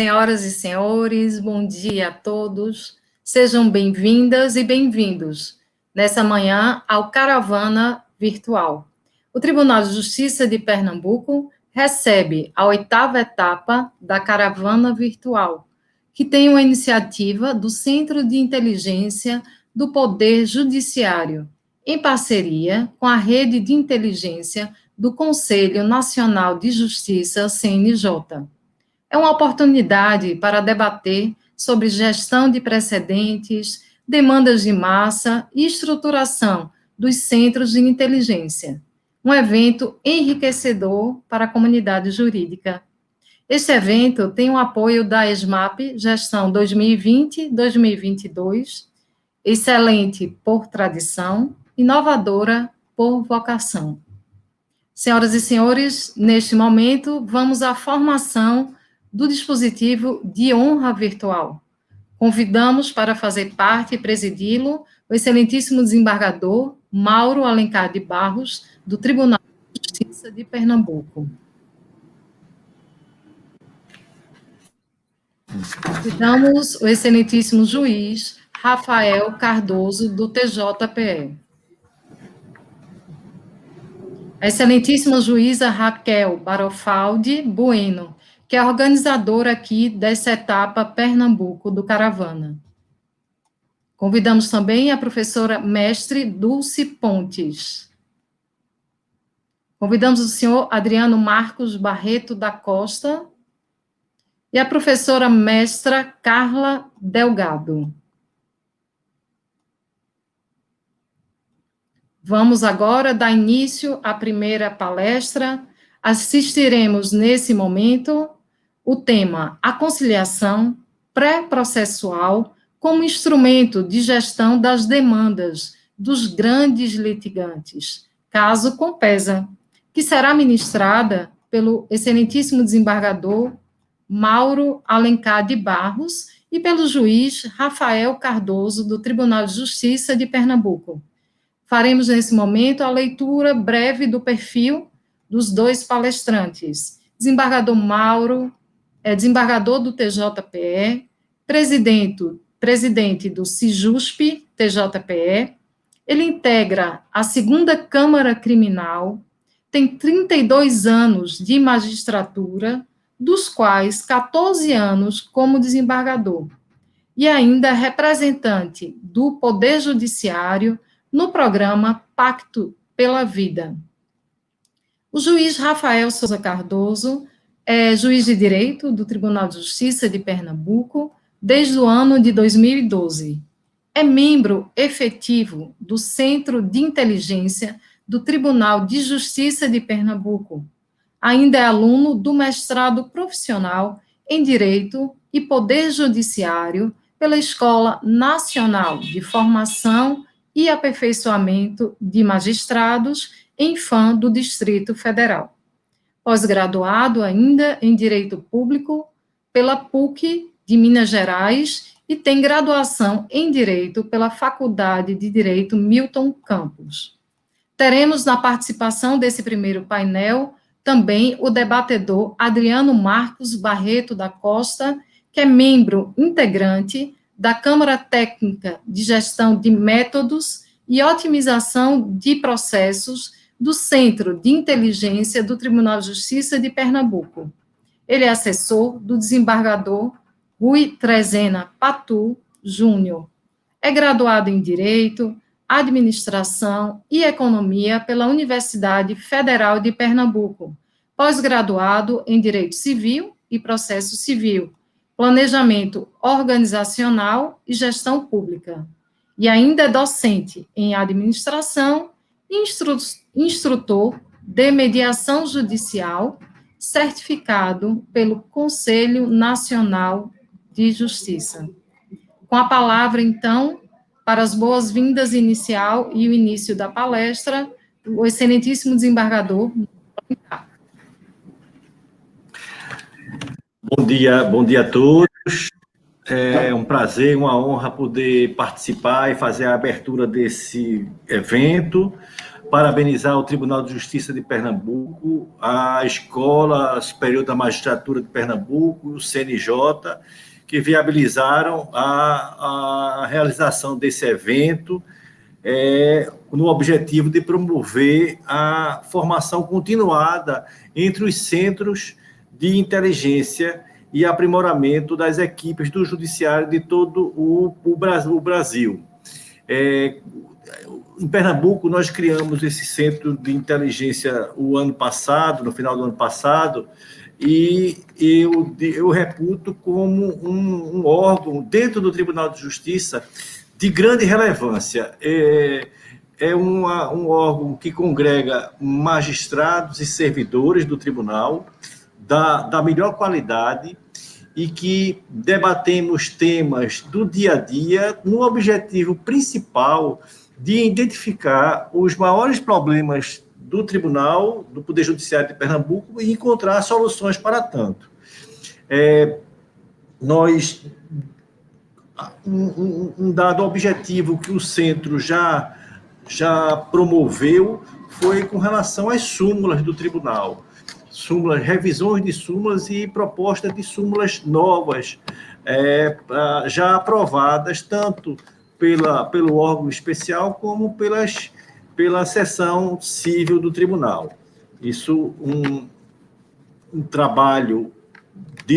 Senhoras e senhores, bom dia a todos. Sejam bem-vindas e bem-vindos nessa manhã ao Caravana Virtual. O Tribunal de Justiça de Pernambuco recebe a 8ª etapa da Caravana Virtual, que tem uma iniciativa do Centro de Inteligência do Poder Judiciário, em parceria com a Rede de Inteligência do Conselho Nacional de Justiça, CNJ. É uma oportunidade para debater sobre gestão de precedentes, demandas de massa e estruturação dos centros de inteligência. Um evento enriquecedor para a comunidade jurídica. Este evento tem o apoio da ESMAP, Gestão 2020-2022, excelente por tradição, inovadora por vocação. Senhoras e senhores, neste momento, vamos à formação do dispositivo de honra virtual. Convidamos para fazer parte e presidi-lo o excelentíssimo desembargador Mauro Alencar de Barros, do Tribunal de Justiça de Pernambuco. Convidamos o excelentíssimo juiz Rafael Cardoso, do TJPE. A excelentíssima juíza Raquel Barofaldi Bueno, que é organizadora aqui dessa etapa Pernambuco do Caravana. Convidamos também a professora mestre Dulce Pontes. Convidamos o senhor Adriano Marcos Barreto da Costa e a professora mestra Carla Delgado. Vamos agora dar início à primeira palestra. Assistiremos nesse momento o tema A conciliação pré-processual como instrumento de gestão das demandas dos grandes litigantes, caso Compesa, que será ministrada pelo excelentíssimo desembargador Mauro Alencar de Barros e pelo juiz Rafael Cardoso, do Tribunal de Justiça de Pernambuco. Faremos nesse momento a leitura breve do perfil dos dois palestrantes. Desembargador Mauro é desembargador do TJPE, presidente do CIJUSP TJPE, ele integra a 2ª Câmara Criminal, tem 32 anos de magistratura, dos quais 14 anos como desembargador, e ainda é representante do Poder Judiciário no programa Pacto pela Vida. O juiz Rafael Souza Cardoso é juiz de Direito do Tribunal de Justiça de Pernambuco desde o ano de 2012. É membro efetivo do Centro de Inteligência do Tribunal de Justiça de Pernambuco. Ainda é aluno do mestrado profissional em Direito e Poder Judiciário pela Escola Nacional de Formação e Aperfeiçoamento de Magistrados em FAM do Distrito Federal. Pós-graduado ainda em Direito Público pela PUC de Minas Gerais e tem graduação em Direito pela Faculdade de Direito Milton Campos. Teremos na participação desse primeiro painel também o debatedor Adriano Marcos Barreto da Costa, que é membro integrante da Câmara Técnica de Gestão de Métodos e Otimização de Processos do Centro de Inteligência do Tribunal de Justiça de Pernambuco. Ele é assessor do desembargador Rui Trezena Patu Júnior. É graduado em Direito, Administração e Economia pela Universidade Federal de Pernambuco, pós-graduado em Direito Civil e Processo Civil, Planejamento Organizacional e Gestão Pública, e ainda é docente em Administração e instrutor de Mediação Judicial, certificado pelo Conselho Nacional de Justiça. Com a palavra, então, para as boas-vindas inicial e o início da palestra, o excelentíssimo desembargador. Bom dia a todos. É um prazer, uma honra poder participar e fazer a abertura desse evento. parabenizar o Tribunal de Justiça de Pernambuco, a Escola Superior da Magistratura de Pernambuco, o CNJ, que viabilizaram a realização desse evento, no objetivo de promover a formação continuada entre os centros de inteligência e aprimoramento das equipes do judiciário de todo o Brasil. Em Pernambuco, nós criamos esse centro de inteligência o ano passado, no final do ano passado, e eu reputo como um órgão dentro do Tribunal de Justiça de grande relevância. É um órgão que congrega magistrados e servidores do tribunal da melhor qualidade e que debatemos temas do dia a dia no objetivo principal de identificar os maiores problemas do Tribunal, do Poder Judiciário de Pernambuco e encontrar soluções para tanto. Um dado objetivo que o centro já promoveu foi com relação às súmulas do tribunal. Súmulas, revisões de súmulas e propostas de súmulas novas, já aprovadas tanto pelo órgão especial como pela seção civil do tribunal. Isso um trabalho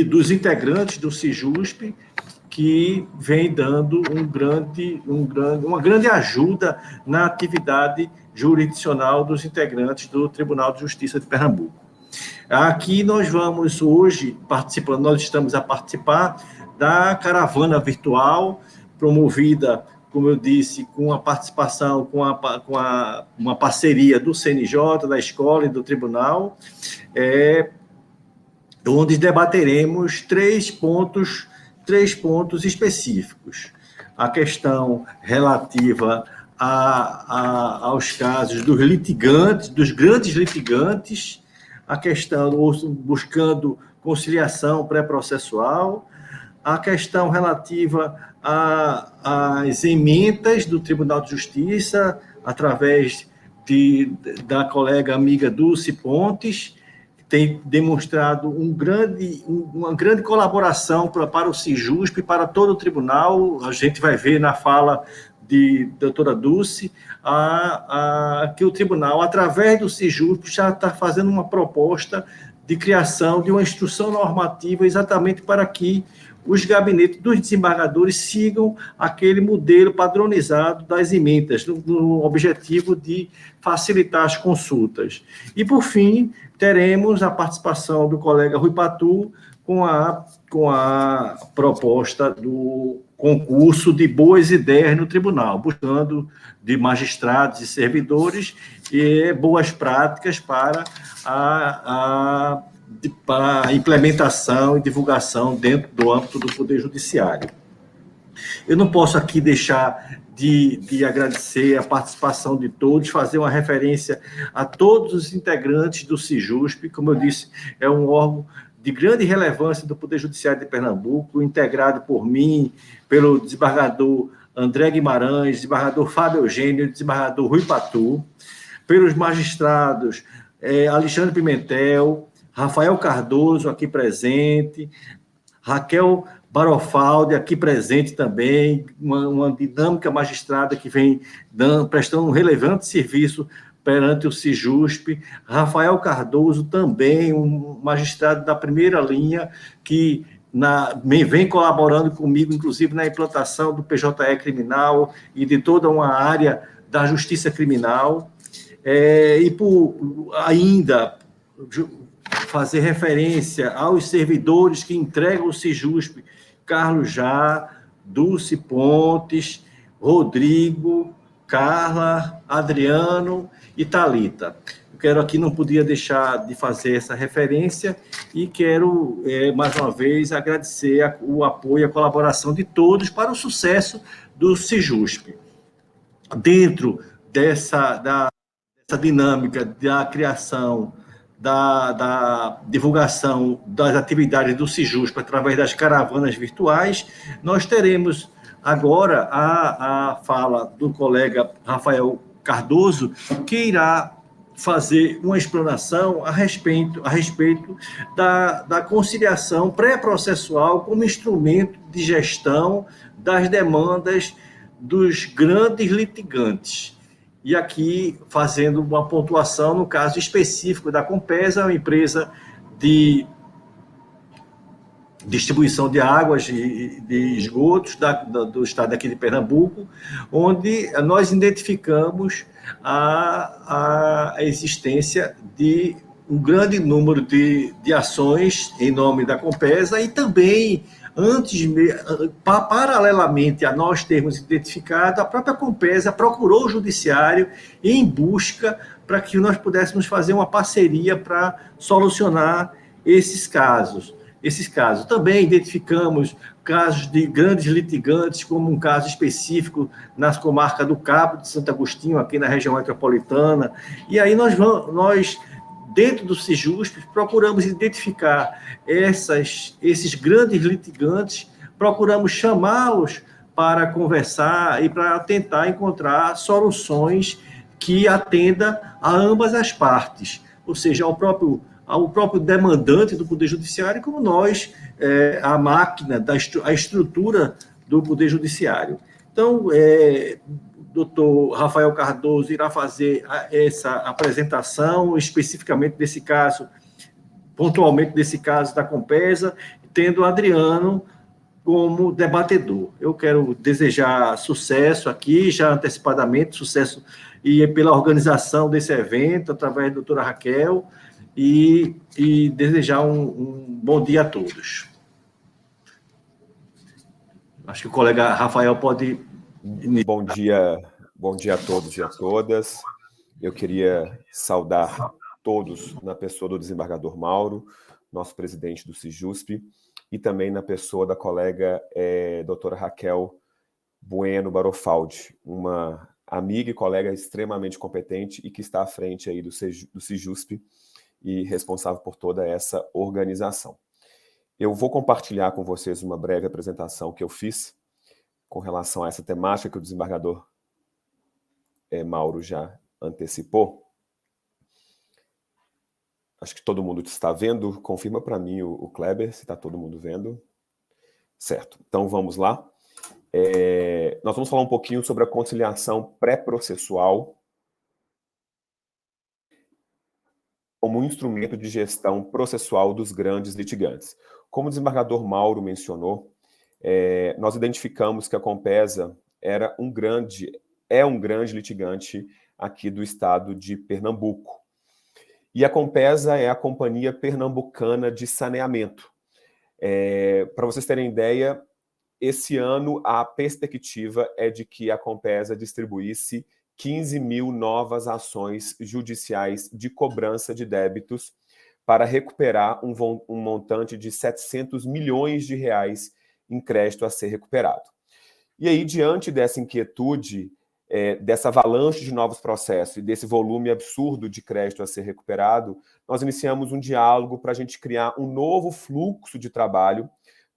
dos integrantes do CIJUSP, que vem dando uma grande ajuda na atividade jurisdicional dos integrantes do Tribunal de Justiça de Pernambuco. Aqui nós vamos hoje nós estamos a participar da caravana virtual, promovida, como eu disse, com a participação, com uma parceria do CNJ, da escola e do tribunal, onde debateremos três pontos específicos. A questão relativa aos casos dos litigantes, dos grandes litigantes, a questão buscando conciliação pré-processual, a questão relativa às emendas do Tribunal de Justiça, através da colega amiga Dulce Pontes, tem demonstrado uma grande colaboração para o CIJUSP, para todo o tribunal. A gente vai ver na fala de doutora Dulce, que o tribunal, através do CIJUSP, já está fazendo uma proposta de criação de uma instrução normativa exatamente para que os gabinetes dos desembargadores sigam aquele modelo padronizado das emendas, no objetivo de facilitar as consultas. E, por fim, teremos a participação do colega Rui Patu com a proposta do concurso de boas ideias no tribunal, buscando de magistrados e servidores e boas práticas para a implementação e divulgação dentro do âmbito do Poder Judiciário. Eu não posso aqui deixar de agradecer a participação de todos, fazer uma referência a todos os integrantes do CIJUSP. Como eu disse, é um órgão de grande relevância do Poder Judiciário de Pernambuco, integrado por mim, pelo desembargador André Guimarães, desembargador Fábio Eugênio, desembargador Rui Patu, pelos magistrados Alexandre Pimentel, Rafael Cardoso, aqui presente, Raquel Barofaldi, aqui presente também, uma dinâmica magistrada que vem prestando um relevante serviço perante o CIJUSP, Rafael Cardoso também, um magistrado da primeira linha, que vem colaborando comigo, inclusive, na implantação do PJE criminal e de toda uma área da justiça criminal, e por ainda fazer referência aos servidores que entregam o CIJUSP, Carlos Já, Dulce Pontes, Rodrigo, Carla, Adriano e Thalita. Eu quero aqui, não podia deixar de fazer essa referência e quero, mais uma vez, agradecer o apoio e a colaboração de todos para o sucesso do CIJUSP. Dentro dessa dinâmica da criação, da divulgação das atividades do CIJUSP através das caravanas virtuais, nós teremos agora a fala do colega Rafael Cardoso, que irá fazer uma explanação a respeito da conciliação pré-processual como instrumento de gestão das demandas dos grandes litigantes. E aqui, fazendo uma pontuação no caso específico da Compesa, uma empresa de distribuição de águas e de esgotos do estado aqui de Pernambuco, onde nós identificamos a existência de um grande número de ações em nome da Compesa e também, paralelamente a nós termos identificado, a própria Compesa procurou o judiciário em busca para que nós pudéssemos fazer uma parceria para solucionar esses casos. Também identificamos casos de grandes litigantes, como um caso específico nas comarcas do Cabo de Santo Agostinho, aqui na região metropolitana. E aí nós dentro do Sejusp, procuramos identificar esses grandes litigantes, procuramos chamá-los para conversar e para tentar encontrar soluções que atenda a ambas as partes, ou seja, ao próprio demandante do Poder Judiciário, como nós, a máquina, a estrutura do Poder Judiciário. Então, doutor Rafael Cardoso irá fazer essa apresentação, especificamente desse caso, pontualmente desse caso da Compesa, tendo o Adriano como debatedor. Eu quero desejar sucesso aqui, já antecipadamente, sucesso e pela organização desse evento, através da doutora Raquel, e desejar um bom dia a todos. Acho que o colega Rafael pode... Bom dia a todos e a todas. Eu queria saudar todos na pessoa do desembargador Mauro, nosso presidente do Sejusp, e também na pessoa da colega doutora Raquel Bueno Barofaldi, uma amiga e colega extremamente competente e que está à frente aí do Sejusp e responsável por toda essa organização. Eu vou compartilhar com vocês uma breve apresentação que eu fiz com relação a essa temática que o desembargador Mauro já antecipou. Acho que todo mundo está vendo. Confirma para mim o Kleber, se está todo mundo vendo. Certo, então vamos lá. Nós vamos falar um pouquinho sobre a conciliação pré-processual como um instrumento de gestão processual dos grandes litigantes. Como o desembargador Mauro mencionou, nós identificamos que a Compesa é um grande litigante aqui do estado de Pernambuco. E a Compesa é a Companhia Pernambucana de Saneamento. Para vocês terem ideia, esse ano a perspectiva é de que a Compesa distribuísse 15 mil novas ações judiciais de cobrança de débitos para recuperar um montante de 700 milhões de reais em crédito a ser recuperado. E aí, diante dessa inquietude, dessa avalanche de novos processos e desse volume absurdo de crédito a ser recuperado, nós iniciamos um diálogo para a gente criar um novo fluxo de trabalho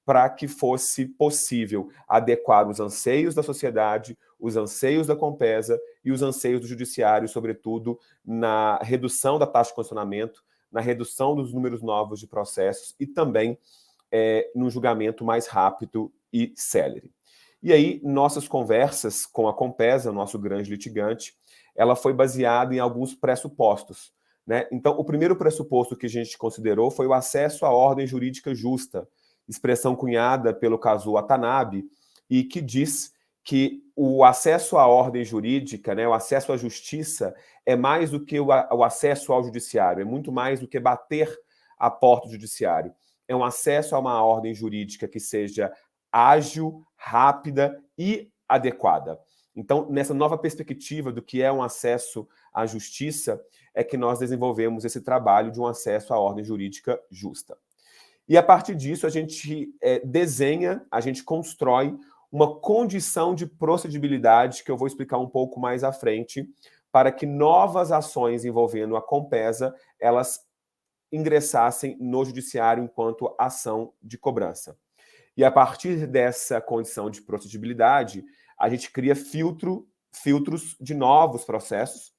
para que fosse possível adequar os anseios da sociedade, os anseios da Compesa e os anseios do judiciário, sobretudo na redução da taxa de condicionamento, na redução dos números novos de processos e também no julgamento mais rápido e célere. E aí, nossas conversas com a Compesa, nosso grande litigante, ela foi baseada em alguns pressupostos, né? Então, o primeiro pressuposto que a gente considerou foi o acesso à ordem jurídica justa, expressão cunhada pelo caso Watanabe, e que diz que o acesso à ordem jurídica, né, o acesso à justiça, é mais do que o acesso ao judiciário, é muito mais do que bater a porta do judiciário. É um acesso a uma ordem jurídica que seja ágil, rápida e adequada. Então, nessa nova perspectiva do que é um acesso à justiça, é que nós desenvolvemos esse trabalho de um acesso à ordem jurídica justa. E a partir disso, a gente desenha, a gente constrói uma condição de procedibilidade que eu vou explicar um pouco mais à frente, para que novas ações envolvendo a Compesa, elas ingressassem no judiciário enquanto ação de cobrança. E a partir dessa condição de procedibilidade, a gente cria filtros de novos processos,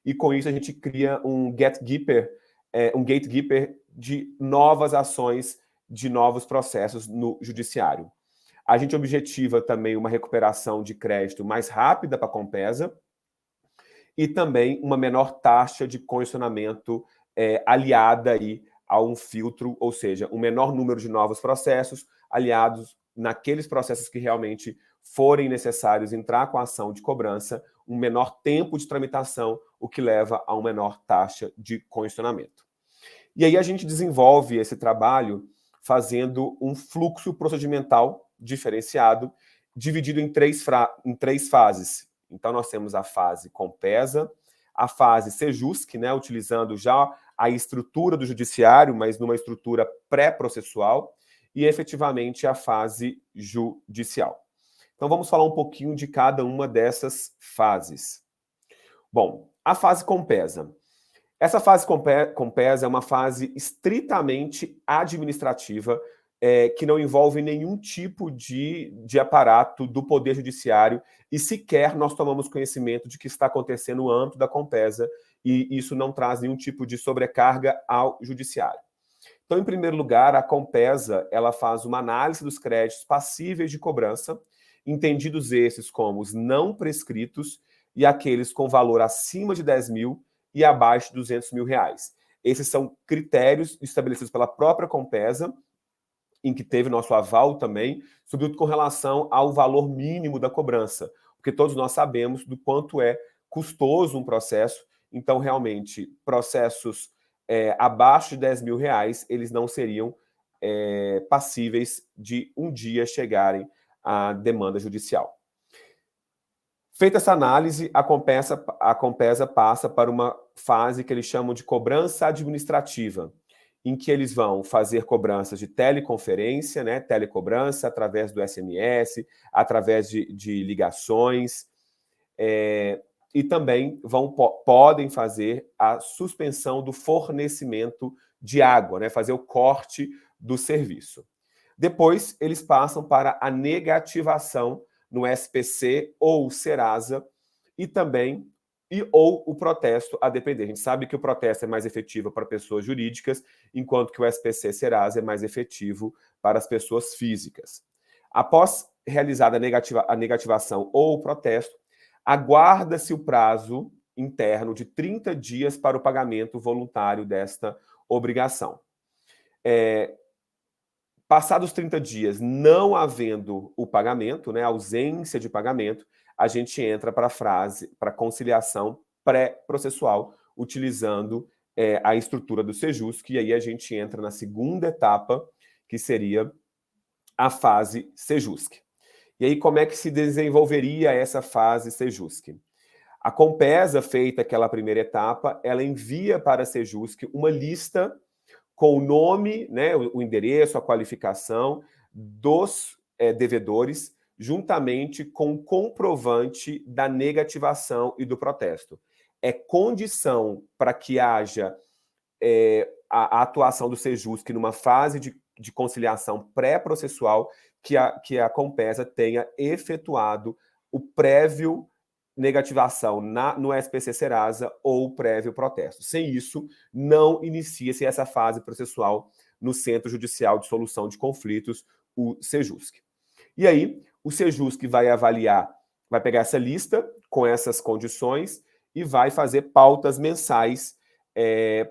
e com isso a gente cria um gatekeeper de novas ações, de novos processos no judiciário. A gente objetiva também uma recuperação de crédito mais rápida para a Compesa e também uma menor taxa de congestionamento aliada aí a um filtro, ou seja, um menor número de novos processos aliados naqueles processos que realmente forem necessários entrar com a ação de cobrança, um menor tempo de tramitação, o que leva a uma menor taxa de congestionamento. E aí a gente desenvolve esse trabalho fazendo um fluxo procedimental diferenciado, dividido em três fases. Então, nós temos a fase Compesa, a fase Sejusc, né, utilizando já a estrutura do judiciário, mas numa estrutura pré-processual, e efetivamente a fase judicial. Então, vamos falar um pouquinho de cada uma dessas fases. Bom, a fase Compesa. Essa fase Compesa é uma fase estritamente administrativa, que não envolve nenhum tipo de aparato do Poder Judiciário, e sequer nós tomamos conhecimento de que está acontecendo no âmbito da Compesa, e isso não traz nenhum tipo de sobrecarga ao Judiciário. Então, em primeiro lugar, a Compesa ela faz uma análise dos créditos passíveis de cobrança, entendidos esses como os não prescritos e aqueles com valor acima de 10 mil e abaixo de 200 mil reais. Esses são critérios estabelecidos pela própria Compesa, em que teve nosso aval também, sobretudo com relação ao valor mínimo da cobrança, porque todos nós sabemos do quanto é custoso um processo, então realmente processos abaixo de 10 mil reais, eles não seriam passíveis de um dia chegarem à demanda judicial. Feita essa análise, a Compesa passa para uma fase que eles chamam de cobrança administrativa, em que eles vão fazer cobranças de teleconferência, né, telecobrança, através do SMS, através de ligações, e também podem fazer a suspensão do fornecimento de água, né, fazer o corte do serviço. Depois, eles passam para a negativação no SPC ou Serasa e também ou o protesto a depender. A gente sabe que o protesto é mais efetivo para pessoas jurídicas, enquanto que o SPC Serasa é mais efetivo para as pessoas físicas. Após realizada a negativação ou o protesto, aguarda-se o prazo interno de 30 dias para o pagamento voluntário desta obrigação. Passados 30 dias, não havendo o pagamento, né, ausência de pagamento, a gente entra para a fase, para conciliação pré-processual, utilizando a estrutura do Sejusc, e aí a gente entra na segunda etapa, que seria a fase Sejusc. E aí, como é que se desenvolveria essa fase Sejusc? A Compesa, feita aquela primeira etapa, ela envia para a Sejusc uma lista com o nome, né, o endereço, a qualificação dos devedores, juntamente com o comprovante da negativação e do protesto. É condição para que haja a atuação do Sejusc numa fase de conciliação pré-processual que a Compesa tenha efetuado o prévio negativação no SPC Serasa ou prévio protesto. Sem isso, não inicia-se essa fase processual no Centro Judicial de Solução de Conflitos, o Sejusc. E aí, o Sejusc vai avaliar, vai pegar essa lista com essas condições e vai fazer pautas mensais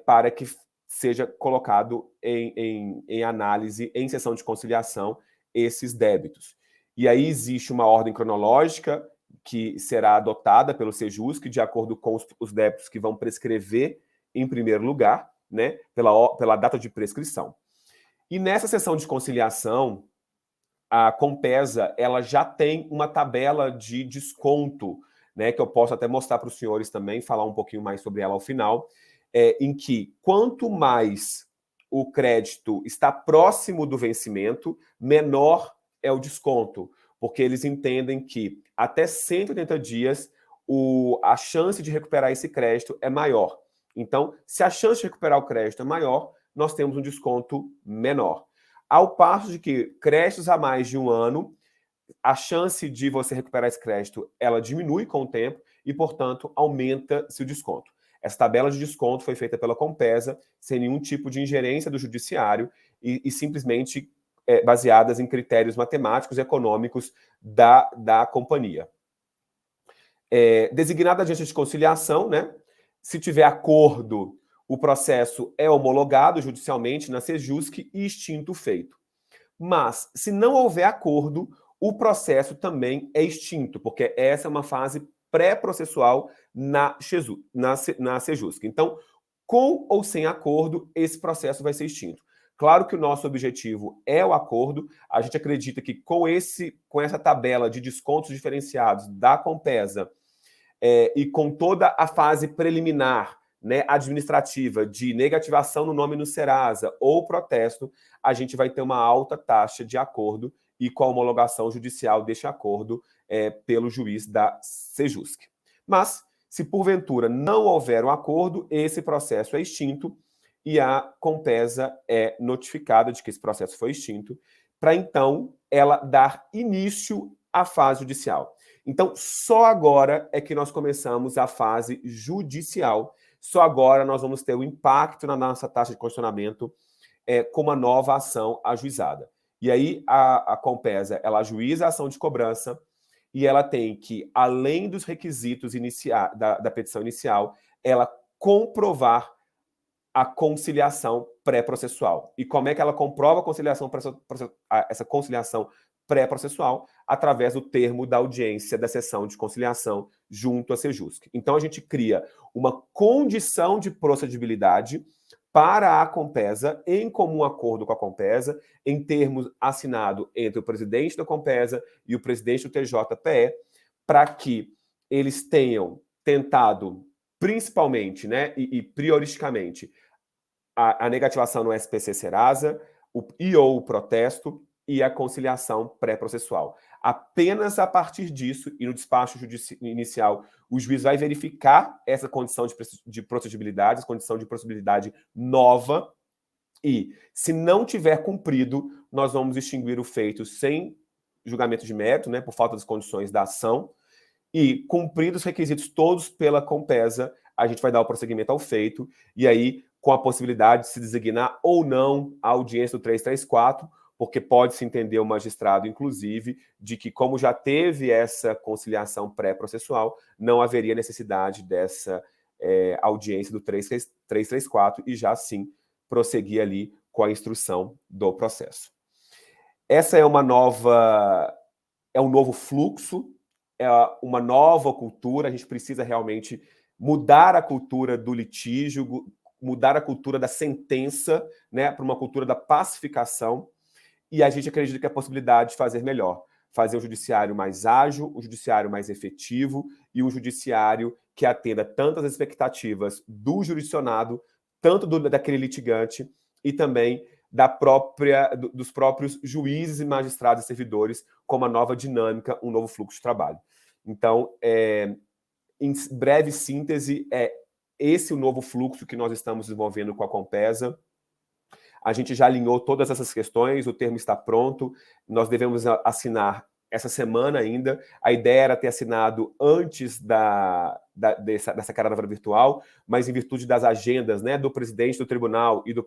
para que seja colocado em análise, em sessão de conciliação, esses débitos. E aí existe uma ordem cronológica que será adotada pelo Sejusc de acordo com os débitos que vão prescrever em primeiro lugar, né, pela data de prescrição. E nessa sessão de conciliação, a Compesa ela já tem uma tabela de desconto, né, que eu posso até mostrar para os senhores também, falar um pouquinho mais sobre ela ao final, em que quanto mais o crédito está próximo do vencimento, menor é o desconto, porque eles entendem que até 180 dias a chance de recuperar esse crédito é maior. Então, se a chance de recuperar o crédito é maior, nós temos um desconto menor. Ao passo de que créditos a mais de um ano a chance de você recuperar esse crédito, ela diminui com o tempo e, portanto, aumenta-se o desconto. Essa tabela de desconto foi feita pela Compesa, sem nenhum tipo de ingerência do judiciário e simplesmente baseadas em critérios matemáticos e econômicos da companhia. Designada agência de conciliação, né? Se tiver acordo, o processo é homologado judicialmente na Sejusc e extinto o feito. Mas, se não houver acordo, o processo também é extinto, porque essa é uma fase pré-processual na Sejusc. Então, com ou sem acordo, esse processo vai ser extinto. Claro que o nosso objetivo é o acordo. A gente acredita que com essa tabela de descontos diferenciados da Compesa e com toda a fase preliminar, né, administrativa de negativação no nome no Serasa ou protesto, a gente vai ter uma alta taxa de acordo e com a homologação judicial deste acordo pelo juiz da Sejusc. Mas, se porventura não houver um acordo, esse processo é extinto e a Compesa é notificada de que esse processo foi extinto, para então ela dar início à fase judicial. Então, só agora é que nós começamos a fase judicial. Só agora nós vamos ter o impacto na nossa taxa de condicionamento com uma nova ação ajuizada. E aí a Compesa, ela ajuiza a ação de cobrança e ela tem que, além dos requisitos da petição inicial, ela comprovar a conciliação pré-processual. E como é que ela comprova essa conciliação pré-processual? Através do termo da audiência da sessão de conciliação junto à Sejusc. Então, a gente cria uma condição de procedibilidade para a Compesa, em comum acordo com a Compesa, em termos assinado entre o presidente da Compesa e o presidente do TJPE, para que eles tenham tentado, principalmente, né, e prioristicamente, a negativação no SPC Serasa, ou o protesto e a conciliação pré-processual. Apenas a partir disso, e no despacho inicial, o juiz vai verificar essa condição de procedibilidade, essa condição de procedibilidade nova, e, se não tiver cumprido, nós vamos extinguir o feito sem julgamento de mérito, né, por falta das condições da ação, e, cumpridos os requisitos todos pela Compesa, a gente vai dar o prosseguimento ao feito, e aí, com a possibilidade de se designar ou não a audiência do 334, porque pode-se entender o magistrado, inclusive, de que, como já teve essa conciliação pré-processual, não haveria necessidade dessa audiência do 334 e já, sim, prosseguir ali com a instrução do processo. Essa é um novo fluxo, é uma nova cultura. A gente precisa realmente mudar a cultura do litígio, mudar a cultura da sentença, né, para uma cultura da pacificação. E a gente acredita que a possibilidade de fazer melhor, fazer o judiciário mais ágil, o judiciário mais efetivo e um judiciário que atenda tantas expectativas do jurisdicionado, tanto daquele litigante e também dos próprios juízes e magistrados e servidores, com uma nova dinâmica, um novo fluxo de trabalho. Então, em breve síntese, esse o novo fluxo que nós estamos desenvolvendo com a Compesa. A gente já alinhou todas essas questões, o termo está pronto, nós devemos assinar essa semana ainda. A ideia era ter assinado antes dessa caravana virtual, mas em virtude das agendas, né, do presidente do tribunal e da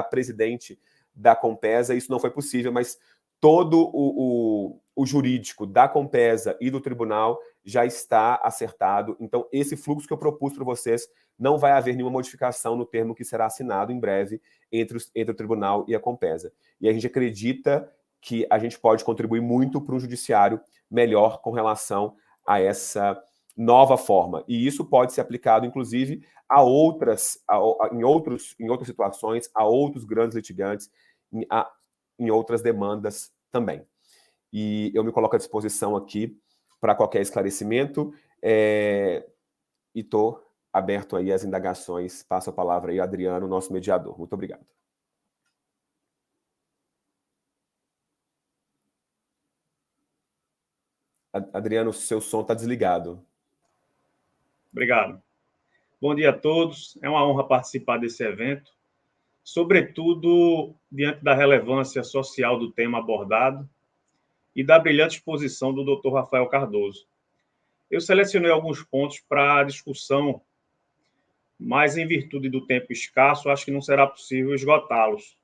presidente da Compesa, isso não foi possível, mas todo o jurídico da Compesa e do tribunal já está acertado. Então, esse fluxo que eu propus para vocês, não vai haver nenhuma modificação no termo que será assinado em breve entre o tribunal e a Compesa. E a gente acredita que a gente pode contribuir muito para um judiciário melhor com relação a essa nova forma. E isso pode ser aplicado, inclusive, em outras situações, a outros grandes litigantes, em outras demandas também. E eu me coloco à disposição aqui para qualquer esclarecimento e estou aberto aí às indagações. Passo a palavra aí a Adriano, nosso mediador. Muito obrigado. Adriano, seu som está desligado. Obrigado. Bom dia a todos. É uma honra participar desse evento, sobretudo diante da relevância social do tema abordado e da brilhante exposição do Dr. Rafael Cardoso. Eu selecionei alguns pontos para discussão, mas em virtude do tempo escasso, acho que não será possível esgotá-los,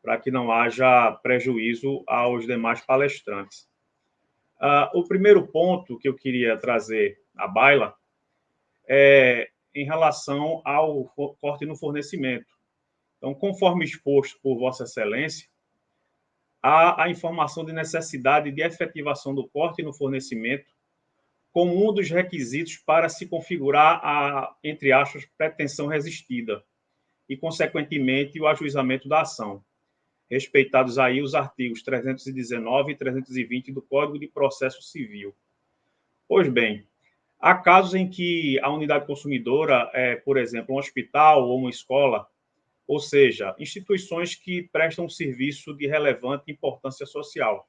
para que não haja prejuízo aos demais palestrantes. O primeiro ponto que eu queria trazer à baila é em relação ao corte no fornecimento. Então, conforme exposto por Vossa Excelência, há a informação de necessidade de efetivação do corte no fornecimento como um dos requisitos para se configurar a, entre aspas, pretensão resistida e, consequentemente, o ajuizamento da ação, respeitados aí os artigos 319 e 320 do Código de Processo Civil. Pois bem, há casos em que a unidade consumidora é, por exemplo, um hospital ou uma escola, ou seja, instituições que prestam um serviço de relevante importância social,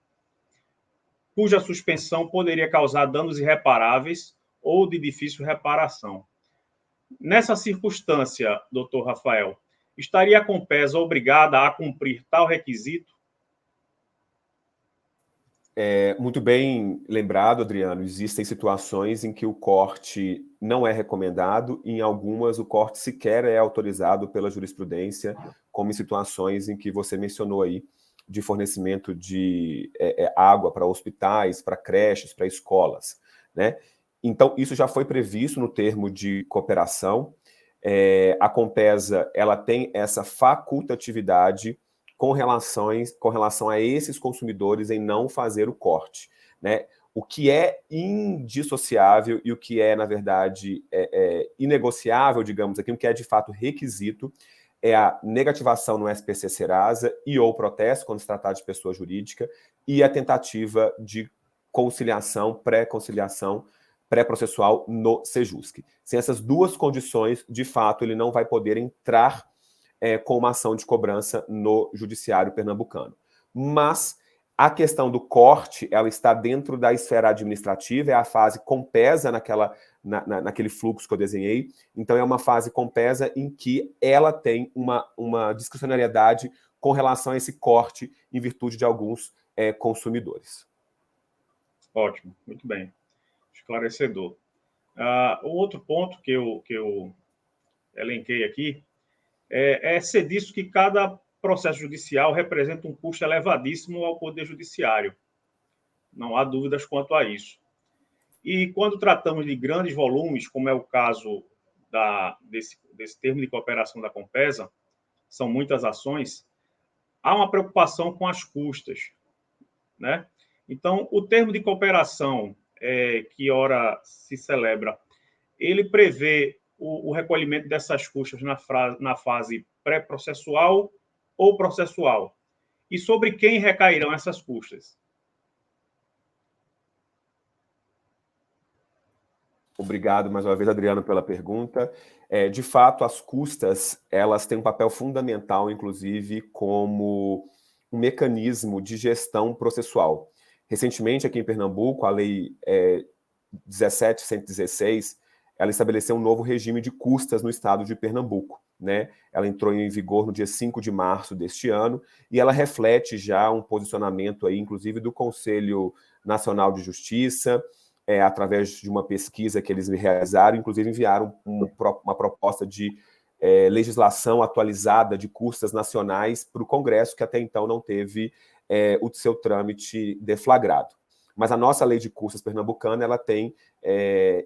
cuja suspensão poderia causar danos irreparáveis ou de difícil reparação. Nessa circunstância, doutor Rafael, estaria a Compesa obrigada a cumprir tal requisito? Muito bem lembrado, Adriano. Existem situações em que o corte não é recomendado e em algumas o corte sequer é autorizado pela jurisprudência, como em situações em que você mencionou aí, de fornecimento de água para hospitais, para creches, para escolas, né? Então, isso já foi previsto no termo de cooperação. A Compesa, ela tem essa facultatividade com relação a esses consumidores em não fazer o corte, né? O que é indissociável e o que é, na verdade, inegociável, digamos aqui, o que é de fato requisito, é a negativação no SPC Serasa e ou protesto, quando se tratar de pessoa jurídica, e a tentativa de conciliação, pré-processual no Sejusc. Sem essas duas condições, de fato, ele não vai poder entrar com uma ação de cobrança no judiciário pernambucano. Mas a questão do corte, ela está dentro da esfera administrativa, é a fase Compesa naquele fluxo que eu desenhei. Então, é uma fase Compesa em que ela tem uma discricionariedade com relação a esse corte em virtude de alguns consumidores. Ótimo, muito bem. Esclarecedor. O outro ponto que eu elenquei aqui é ser disso que cada processo judicial representa um custo elevadíssimo ao Poder Judiciário. Não há dúvidas quanto a isso. E quando tratamos de grandes volumes, como é o caso desse termo de cooperação da Compesa, são muitas ações, há uma preocupação com as custas, né? Então, o termo de cooperação que ora se celebra, ele prevê o recolhimento dessas custas na fase pré-processual ou processual. E sobre quem recairão essas custas? Obrigado mais uma vez, Adriano, pela pergunta. De fato, as custas, elas têm um papel fundamental, inclusive, como um mecanismo de gestão processual. Recentemente, aqui em Pernambuco, a Lei 17.116, ela estabeleceu um novo regime de custas no estado de Pernambuco, né? Ela entrou em vigor no dia 5 de março deste ano e ela reflete já um posicionamento aí, inclusive, do Conselho Nacional de Justiça, através de uma pesquisa que eles realizaram, inclusive enviaram uma proposta de legislação atualizada de custas nacionais para o Congresso, que até então não teve o seu trâmite deflagrado. Mas a nossa lei de custas pernambucana, ela tem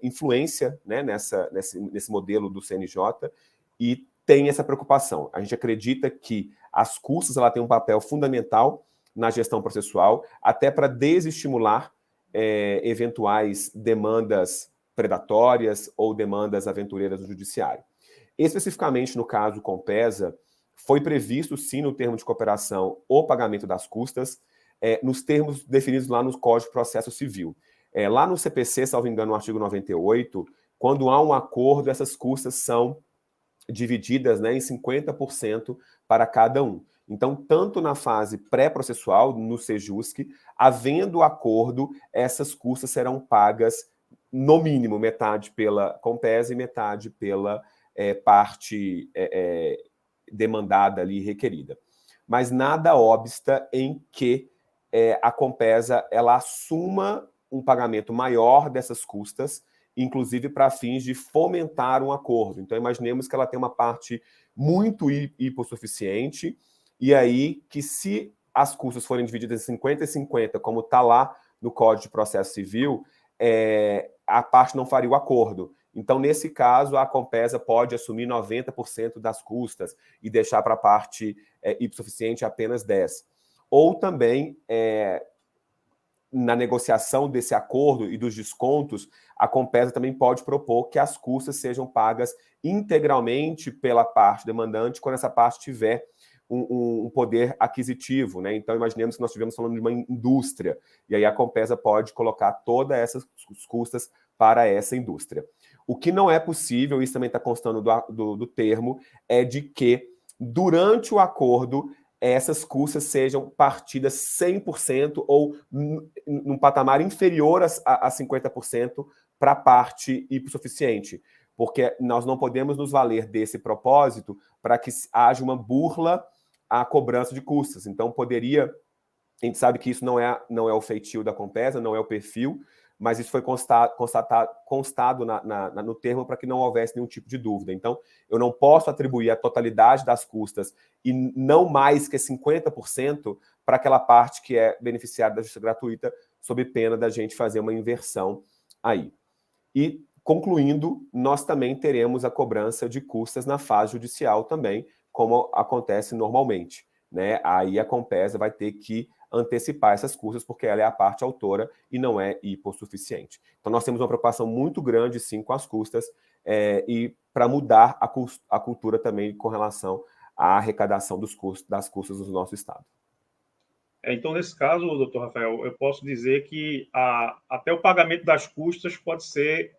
influência, né, nesse modelo do CNJ e tem essa preocupação. A gente acredita que as custas ela tem um papel fundamental na gestão processual, até para desestimular eventuais demandas predatórias ou demandas aventureiras do judiciário. Especificamente no caso Compesa, foi previsto sim no termo de cooperação o pagamento das custas, nos termos definidos lá no Código de Processo Civil. Lá no CPC, salvo engano, no artigo 98, quando há um acordo, essas custas são divididas, né, em 50% para cada um. Então, tanto na fase pré-processual, no Sejusc, havendo acordo, essas custas serão pagas, no mínimo, metade pela Compesa e metade pela parte demandada ali, requerida. Mas nada obsta em que a Compesa ela assuma um pagamento maior dessas custas, inclusive para fins de fomentar um acordo. Então, imaginemos que ela tem uma parte muito hipossuficiente, e aí que se as custas forem divididas em 50 e 50, como está lá no Código de Processo Civil, a parte não faria o acordo. Então, nesse caso, a Compesa pode assumir 90% das custas e deixar para a parte hipossuficiente apenas 10%. Ou também, na negociação desse acordo e dos descontos, a Compesa também pode propor que as custas sejam pagas integralmente pela parte demandante quando essa parte tiver um poder aquisitivo, né? Então, imaginemos que nós estivemos falando de uma indústria, e aí a Compesa pode colocar todas essas custas para essa indústria. O que não é possível, isso também está constando do termo, é de que, durante o acordo, essas custas sejam partidas 100% ou num patamar inferior a 50% para a parte hipossuficiente, porque nós não podemos nos valer desse propósito para que haja uma burla à cobrança de custas. Então, a gente sabe que isso não é o feitio da Compesa, não é o perfil, mas isso foi constado no termo para que não houvesse nenhum tipo de dúvida. Então, eu não posso atribuir a totalidade das custas e não mais que 50% para aquela parte que é beneficiária da justiça gratuita, sob pena da gente fazer uma inversão aí. E, concluindo, nós também teremos a cobrança de custas na fase judicial também, como acontece normalmente, né? Aí a Compesa vai ter que antecipar essas custas, porque ela é a parte autora e não é hipossuficiente. Então, nós temos uma preocupação muito grande, sim, com as custas, e para mudar a cultura também com relação à arrecadação das custas do nosso Estado. Então, nesse caso, doutor Rafael, eu posso dizer que até o pagamento das custas pode ser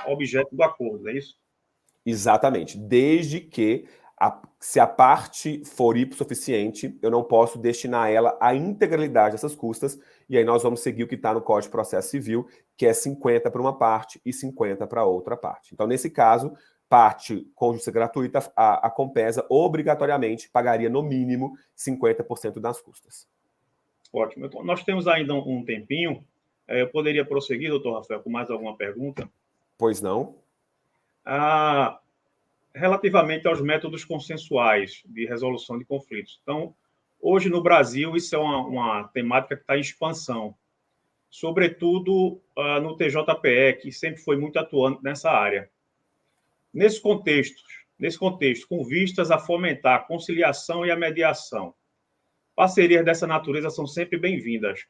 objeto do acordo, é isso? Exatamente. Desde que, se a parte for hipossuficiente, eu não posso destinar a ela a integralidade dessas custas, e aí nós vamos seguir o que está no Código de Processo Civil, que é 50% para uma parte e 50% para outra parte. Então, nesse caso, parte com justiça gratuita, a Compesa obrigatoriamente pagaria no mínimo 50% das custas. Ótimo. Então, nós temos ainda um tempinho. Eu poderia prosseguir, doutor Rafael, com mais alguma pergunta? Pois não? Relativamente aos métodos consensuais de resolução de conflitos. Então, hoje no Brasil, isso é uma temática que está em expansão, sobretudo no TJPE, que sempre foi muito atuante nessa área. Nesse contexto, com vistas a fomentar a conciliação e a mediação, parcerias dessa natureza são sempre bem-vindas.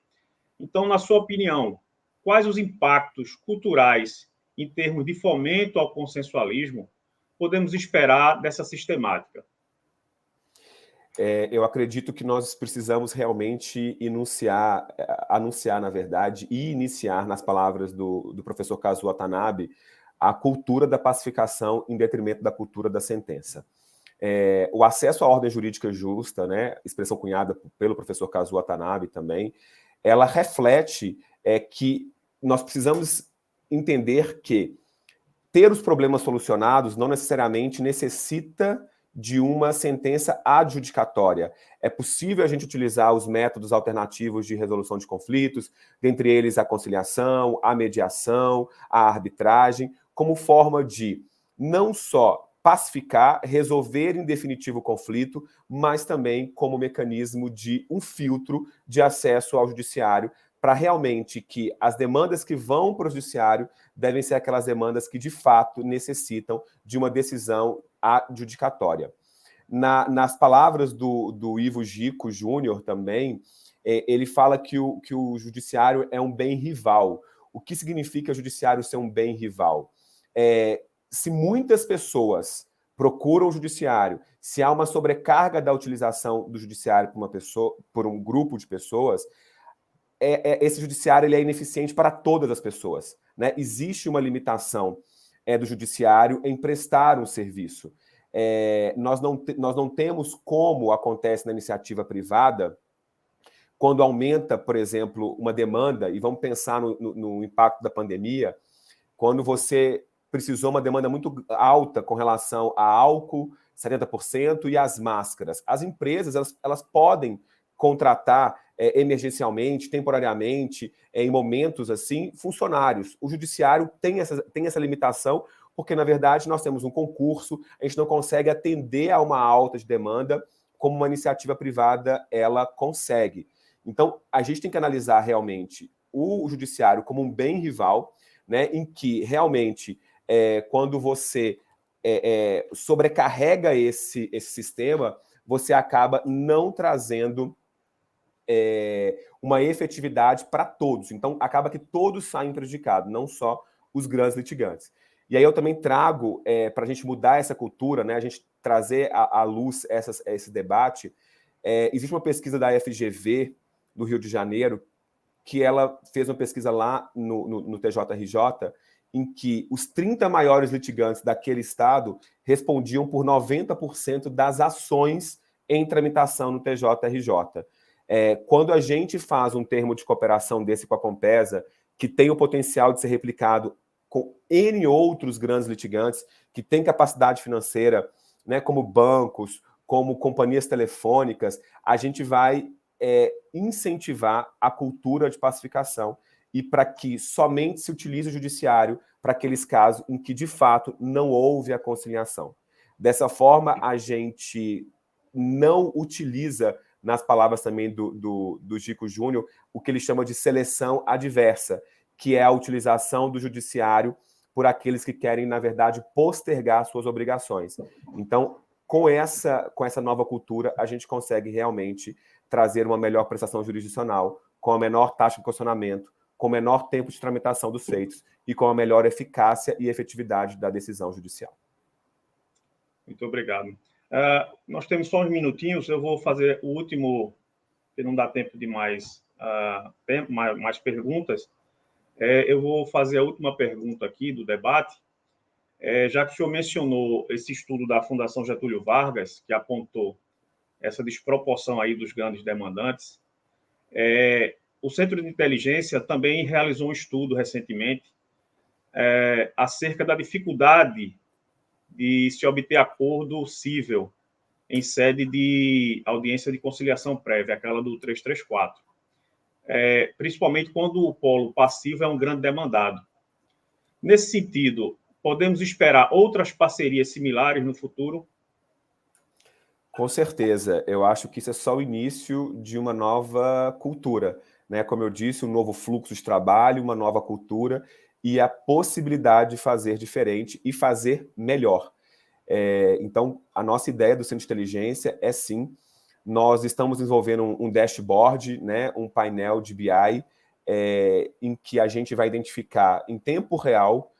Então, na sua opinião, quais os impactos culturais em termos de fomento ao consensualismo podemos esperar dessa sistemática? Eu acredito que nós precisamos realmente anunciar, na verdade, e iniciar, nas palavras do professor Kazuo Watanabe, a cultura da pacificação em detrimento da cultura da sentença. O acesso à ordem jurídica justa, né, expressão cunhada pelo professor Kazuo Watanabe também, ela reflete que nós precisamos entender que ter os problemas solucionados não necessariamente necessita de uma sentença adjudicatória. É possível a gente utilizar os métodos alternativos de resolução de conflitos, dentre eles a conciliação, a mediação, a arbitragem, como forma de não só pacificar, resolver em definitivo o conflito, mas também como mecanismo de um filtro de acesso ao judiciário, para realmente que as demandas que vão para o judiciário devem ser aquelas demandas que, de fato, necessitam de uma decisão adjudicatória. Nas palavras do Ivo Gico Júnior também, ele fala que o judiciário é um bem rival. O que significa o judiciário ser um bem rival? Se muitas pessoas procuram o judiciário, se há uma sobrecarga da utilização do judiciário por um grupo de pessoas, esse judiciário ele é ineficiente para todas as pessoas, né? Existe uma limitação do judiciário em prestar um serviço. Nós não temos, como acontece na iniciativa privada, quando aumenta, por exemplo, uma demanda, e vamos pensar no impacto da pandemia, quando você precisou uma demanda muito alta com relação a álcool, 70%, e as máscaras. As empresas elas podem contratar emergencialmente, temporariamente, em momentos assim, funcionários. O judiciário tem essa limitação, porque, na verdade, nós temos um concurso, a gente não consegue atender a uma alta de demanda como uma iniciativa privada ela consegue. Então, a gente tem que analisar realmente o judiciário como um bem rival, né, em que realmente, quando você sobrecarrega esse sistema, você acaba não trazendo uma efetividade para todos. Então, acaba que todos saem prejudicados, não só os grandes litigantes. E aí eu também trago, para a gente mudar essa cultura, né, a gente trazer à luz esse debate, existe uma pesquisa da FGV, do Rio de Janeiro, que ela fez uma pesquisa lá no TJRJ, em que os 30 maiores litigantes daquele estado respondiam por 90% das ações em tramitação no TJRJ. Quando a gente faz um termo de cooperação desse com a Compesa, que tem o potencial de ser replicado com N outros grandes litigantes, que têm capacidade financeira, né, como bancos, como companhias telefônicas, a gente vai incentivar a cultura de pacificação e para que somente se utilize o judiciário para aqueles casos em que, de fato, não houve a conciliação. Dessa forma, a gente não utiliza, nas palavras também do Chico Júnior, o que ele chama de seleção adversa, que é a utilização do judiciário por aqueles que querem, na verdade, postergar suas obrigações. Então, com essa nova cultura, a gente consegue realmente trazer uma melhor prestação jurisdicional, com a menor taxa de questionamento, com o menor tempo de tramitação dos feitos e com a melhor eficácia e efetividade da decisão judicial. Muito obrigado. Nós temos só uns minutinhos, eu vou fazer o último, que não dá tempo de mais perguntas. Eu vou fazer a última pergunta aqui do debate. Já que o senhor mencionou esse estudo da Fundação Getúlio Vargas, que apontou essa desproporção aí dos grandes demandantes, o Centro de Inteligência também realizou um estudo recentemente acerca da dificuldade de se obter acordo cível em sede de audiência de conciliação prévia, aquela do 334, principalmente quando o polo passivo é um grande demandado. Nesse sentido, podemos esperar outras parcerias similares no futuro? Com certeza. Eu acho que isso é só o início de uma nova cultura, né? Como eu disse, um novo fluxo de trabalho, uma nova cultura e a possibilidade de fazer diferente e fazer melhor. Então, a nossa ideia do Centro de Inteligência é, sim, nós estamos desenvolvendo um dashboard, né? Um painel de BI, em que a gente vai identificar em tempo real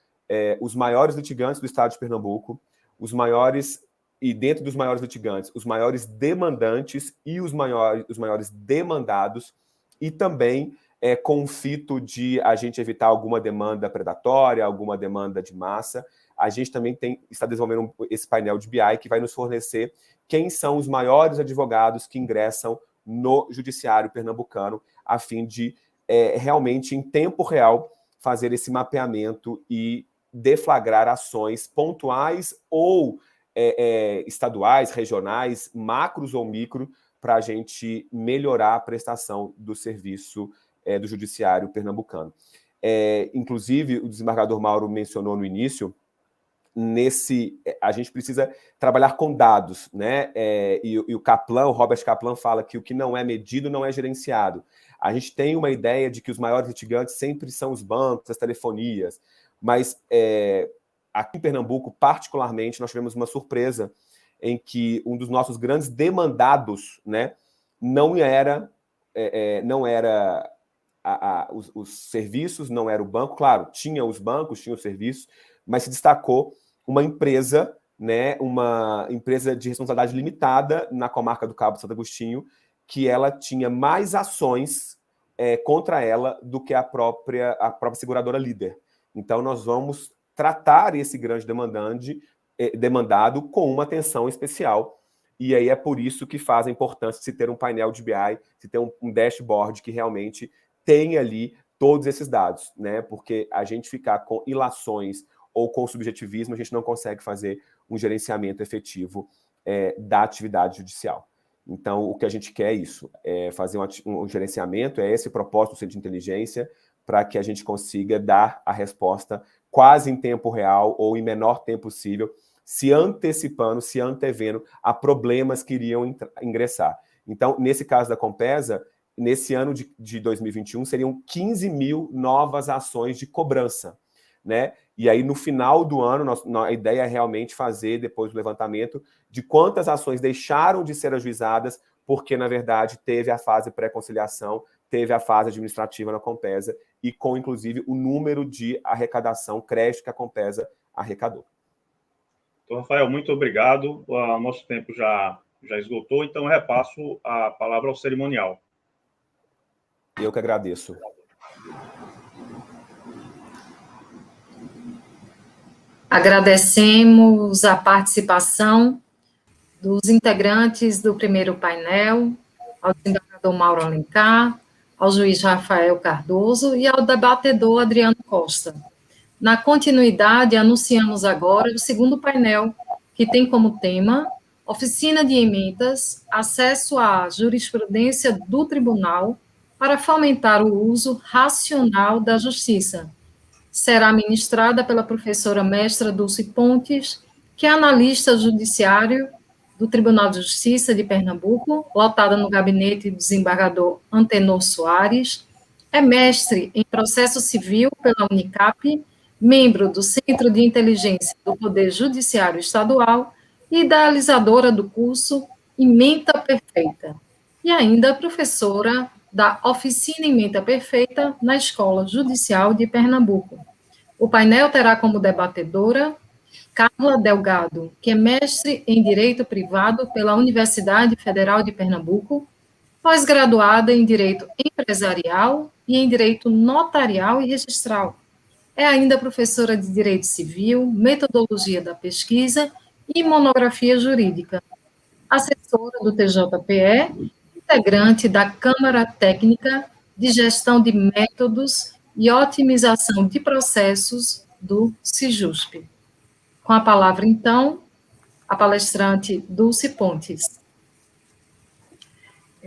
os maiores litigantes do estado de Pernambuco, os maiores, e dentro dos maiores litigantes, os maiores demandantes e os maiores demandados, e também com o fito de a gente evitar alguma demanda predatória, alguma demanda de massa. A gente também está desenvolvendo esse painel de BI que vai nos fornecer quem são os maiores advogados que ingressam no judiciário pernambucano, a fim de realmente, em tempo real, fazer esse mapeamento e deflagrar ações pontuais ou estaduais, regionais, macros ou micro, para a gente melhorar a prestação do serviço do judiciário pernambucano. Inclusive, o desembargador Mauro mencionou no início, a gente precisa trabalhar com dados, né? E o Robert Kaplan, fala que o que não é medido não é gerenciado. A gente tem uma ideia de que os maiores litigantes sempre são os bancos, as telefonias, mas aqui em Pernambuco, particularmente, nós tivemos uma surpresa em que um dos nossos grandes demandados, né, não era os serviços, não era o banco. Claro, tinha os bancos, tinha os serviços, mas se destacou uma empresa, né, uma empresa de responsabilidade limitada na comarca do Cabo Santo Agostinho, que ela tinha mais ações contra ela do que a própria seguradora líder. Então, nós vamos tratar esse grande demandado com uma atenção especial. E aí é por isso que faz a importância de se ter um painel de BI, se ter um dashboard que realmente tenha ali todos esses dados, né? Porque a gente ficar com ilações ou com subjetivismo, a gente não consegue fazer um gerenciamento efetivo da atividade judicial. Então, o que a gente quer é isso, é fazer um gerenciamento, é esse propósito do Centro de Inteligência, para que a gente consiga dar a resposta quase em tempo real ou em menor tempo possível, se antecipando, se antevendo a problemas que iriam ingressar. Então, nesse caso da Compesa, nesse ano de 2021, seriam 15 mil novas ações de cobrança, né? E aí, no final do ano, a ideia é realmente fazer, depois do levantamento, de quantas ações deixaram de ser ajuizadas, porque, na verdade, teve a fase pré-conciliação, teve a fase administrativa na Compesa, e com, inclusive, o número de arrecadação, crédito que a Compesa arrecadou. Então, Rafael, muito obrigado. O nosso tempo já esgotou, então eu repasso a palavra ao cerimonial. Eu que agradeço. Agradecemos a participação dos integrantes do primeiro painel, ao desembargador Mauro Alencar, ao juiz Rafael Cardoso e ao debatedor Adriano Costa. Na continuidade, anunciamos agora o segundo painel, que tem como tema Oficina de Emendas, acesso à jurisprudência do Tribunal para fomentar o uso racional da justiça. Será ministrada pela professora mestra Dulce Pontes, que é analista judiciário do Tribunal de Justiça de Pernambuco, lotada no gabinete do desembargador Antenor Soares, é mestre em processo civil pela Unicap, membro do Centro de Inteligência do Poder Judiciário Estadual e idealizadora do curso Ementa Perfeita, e ainda professora da Oficina Ementa Perfeita na Escola Judicial de Pernambuco. O painel terá como debatedora Carla Delgado, que é mestre em Direito Privado pela Universidade Federal de Pernambuco, pós-graduada em Direito Empresarial e em Direito Notarial e Registral. É ainda professora de Direito Civil, Metodologia da Pesquisa e Monografia Jurídica. Assessora do TJPE, integrante da Câmara Técnica de Gestão de Métodos e Otimização de Processos do CIJUSP. Com a palavra, então, a palestrante Dulce Pontes.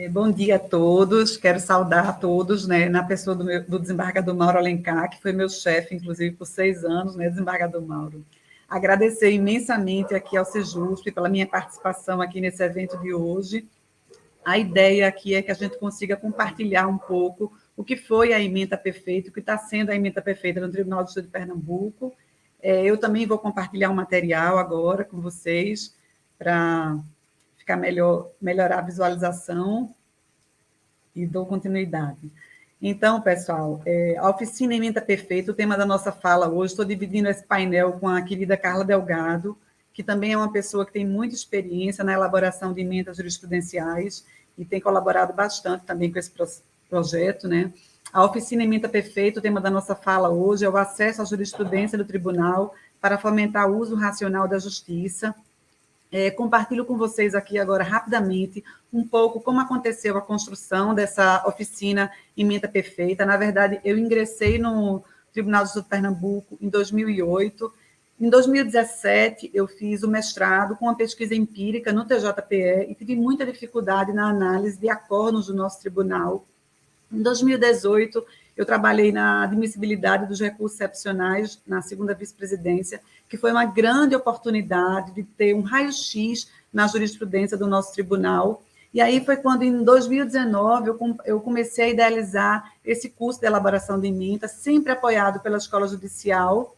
Bom dia a todos, quero saudar a todos, né, na pessoa do desembargador Mauro Alencar, que foi meu chefe, inclusive, por 6 anos, né, desembargador Mauro. Agradecer imensamente aqui ao CIJUSP pela minha participação aqui nesse evento de hoje. A ideia aqui é que a gente consiga compartilhar um pouco o que foi a Ementa Perfeita, o que está sendo a Ementa Perfeita no Tribunal do Estado de Pernambuco. Eu também vou compartilhar um material agora com vocês para ficar melhorar a visualização e dou continuidade. Então, pessoal, a Oficina Ementa Perfeita, o tema da nossa fala hoje, estou dividindo esse painel com a querida Carla Delgado, que também é uma pessoa que tem muita experiência na elaboração de emendas jurisprudenciais e tem colaborado bastante também com esse projeto, né? A Oficina Ementa Perfeita, o tema da nossa fala hoje é o acesso à jurisprudência do tribunal para fomentar o uso racional da justiça. Compartilho com vocês aqui agora, rapidamente, um pouco como aconteceu a construção dessa Oficina Ementa Perfeita. Na verdade, eu ingressei no Tribunal do Estado de Pernambuco em 2008. Em 2017, eu fiz o mestrado com uma pesquisa empírica no TJPE e tive muita dificuldade na análise de acordos do nosso tribunal. Em 2018, eu trabalhei na admissibilidade dos recursos excepcionais na segunda vice-presidência, que foi uma grande oportunidade de ter um raio-x na jurisprudência do nosso tribunal. E aí foi quando, em 2019, eu comecei a idealizar esse curso de elaboração de ementa, sempre apoiado pela Escola Judicial.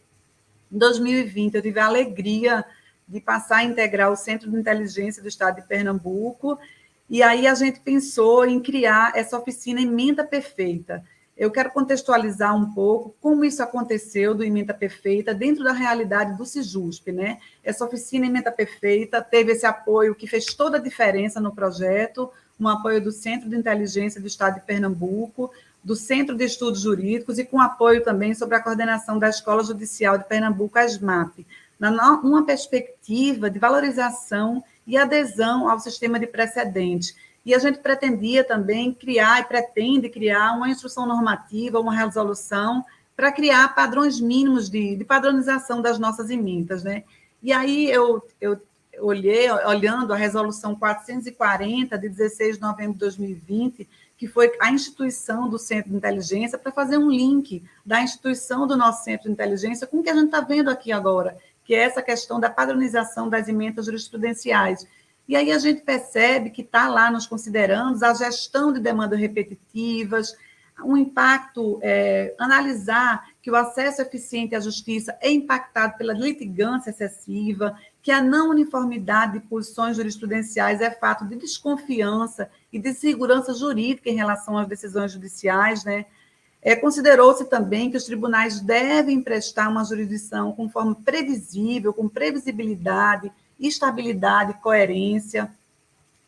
Em 2020, eu tive a alegria de passar a integrar o Centro de Inteligência do Estado de Pernambuco, e aí a gente pensou em criar essa oficina Ementa Perfeita. Eu quero contextualizar um pouco como isso aconteceu do Ementa Perfeita dentro da realidade do CIJUSP, né? Essa oficina Ementa Perfeita teve esse apoio que fez toda a diferença no projeto, um apoio do Centro de Inteligência do Estado de Pernambuco, do Centro de Estudos Jurídicos e com apoio também sobre a coordenação da Escola Judicial de Pernambuco, a SMAP, numa perspectiva de valorização e adesão ao sistema de precedentes. E a gente pretendia também criar, e pretende criar, uma instrução normativa, uma resolução, para criar padrões mínimos de padronização das nossas emendas, né? E aí eu olhando a resolução 440, de 16 de novembro de 2020, que foi a instituição do Centro de Inteligência, para fazer um link da instituição do nosso Centro de Inteligência com o que a gente está vendo aqui agora, que é essa questão da padronização das emendas jurisprudenciais. E aí a gente percebe que está lá nos considerandos a gestão de demandas repetitivas, um impacto, analisar que o acesso eficiente à justiça é impactado pela litigância excessiva, que a não uniformidade de posições jurisprudenciais é fato de desconfiança e de segurança jurídica em relação às decisões judiciais, né? Considerou-se também que os tribunais devem prestar uma jurisdição com forma previsível, com previsibilidade, estabilidade, coerência,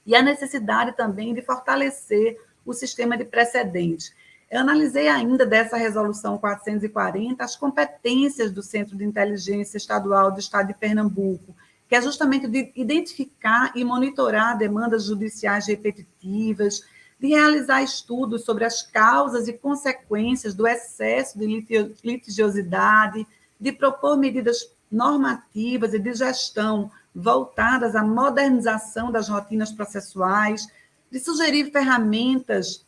e a necessidade também de fortalecer o sistema de precedentes. Eu analisei ainda dessa resolução 440 as competências do Centro de Inteligência Estadual do Estado de Pernambuco, que é justamente de identificar e monitorar demandas judiciais repetitivas, de realizar estudos sobre as causas e consequências do excesso de litigiosidade, de propor medidas normativas e de gestão voltadas à modernização das rotinas processuais, de sugerir ferramentas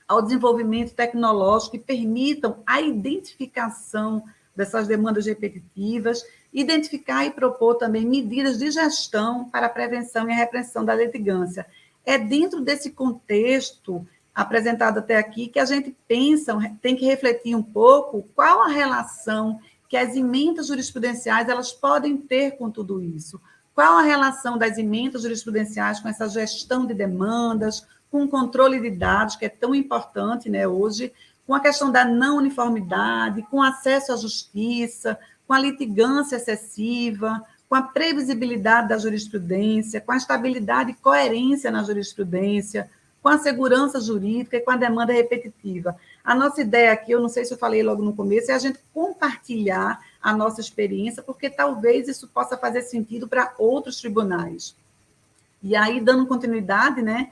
ao desenvolvimento tecnológico que permitam a identificação dessas demandas repetitivas, identificar e propor também medidas de gestão para a prevenção e a repressão da litigância. É dentro desse contexto apresentado até aqui que a gente pensa, tem que refletir um pouco qual a relação que as emendas jurisprudenciais elas podem ter com tudo isso. Qual a relação das emendas jurisprudenciais com essa gestão de demandas, com o controle de dados, que é tão importante, né, hoje, com a questão da não uniformidade, com acesso à justiça, com a litigância excessiva, com a previsibilidade da jurisprudência, com a estabilidade e coerência na jurisprudência, com a segurança jurídica e com a demanda repetitiva. A nossa ideia aqui, eu não sei se eu falei logo no começo, é a gente compartilhar a nossa experiência, porque talvez isso possa fazer sentido para outros tribunais. E aí, dando continuidade, né,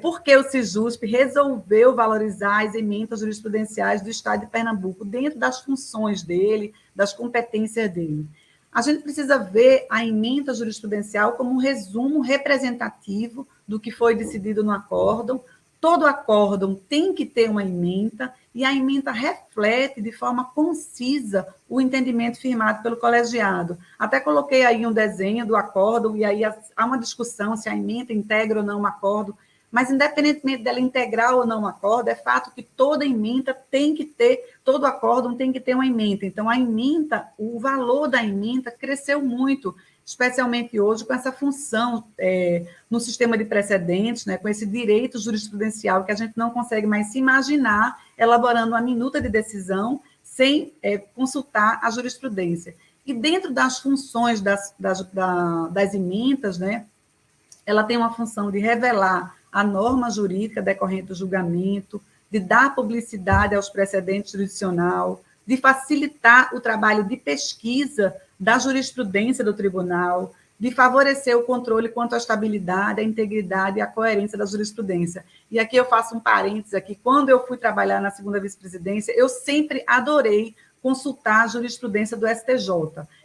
porque o Sejusp resolveu valorizar as emendas jurisprudenciais do Estado de Pernambuco dentro das funções dele, das competências dele. A gente precisa ver a emenda jurisprudencial como um resumo representativo do que foi decidido no acórdão. Todo acórdão tem que ter uma emenda, e a emenda reflete de forma concisa o entendimento firmado pelo colegiado. Até coloquei aí um desenho do acórdão, e aí há uma discussão se a emenda integra ou não o acórdão, mas, independentemente dela integrar ou não o acórdão, é fato que toda emenda tem que ter, todo acórdão tem que ter uma emenda. Então, a emenda, o valor da emenda cresceu muito, especialmente hoje com essa função no sistema de precedentes, né, com esse direito jurisprudencial que a gente não consegue mais se imaginar elaborando uma minuta de decisão sem consultar a jurisprudência. E dentro das funções das emendas, né, ela tem uma função de revelar a norma jurídica decorrente do julgamento, de dar publicidade aos precedentes jurisdicional, de facilitar o trabalho de pesquisa da jurisprudência do tribunal, de favorecer o controle quanto à estabilidade, à integridade e à coerência da jurisprudência. E aqui eu faço um parênteses aqui. Quando eu fui trabalhar na segunda vice-presidência, eu sempre adorei consultar a jurisprudência do STJ.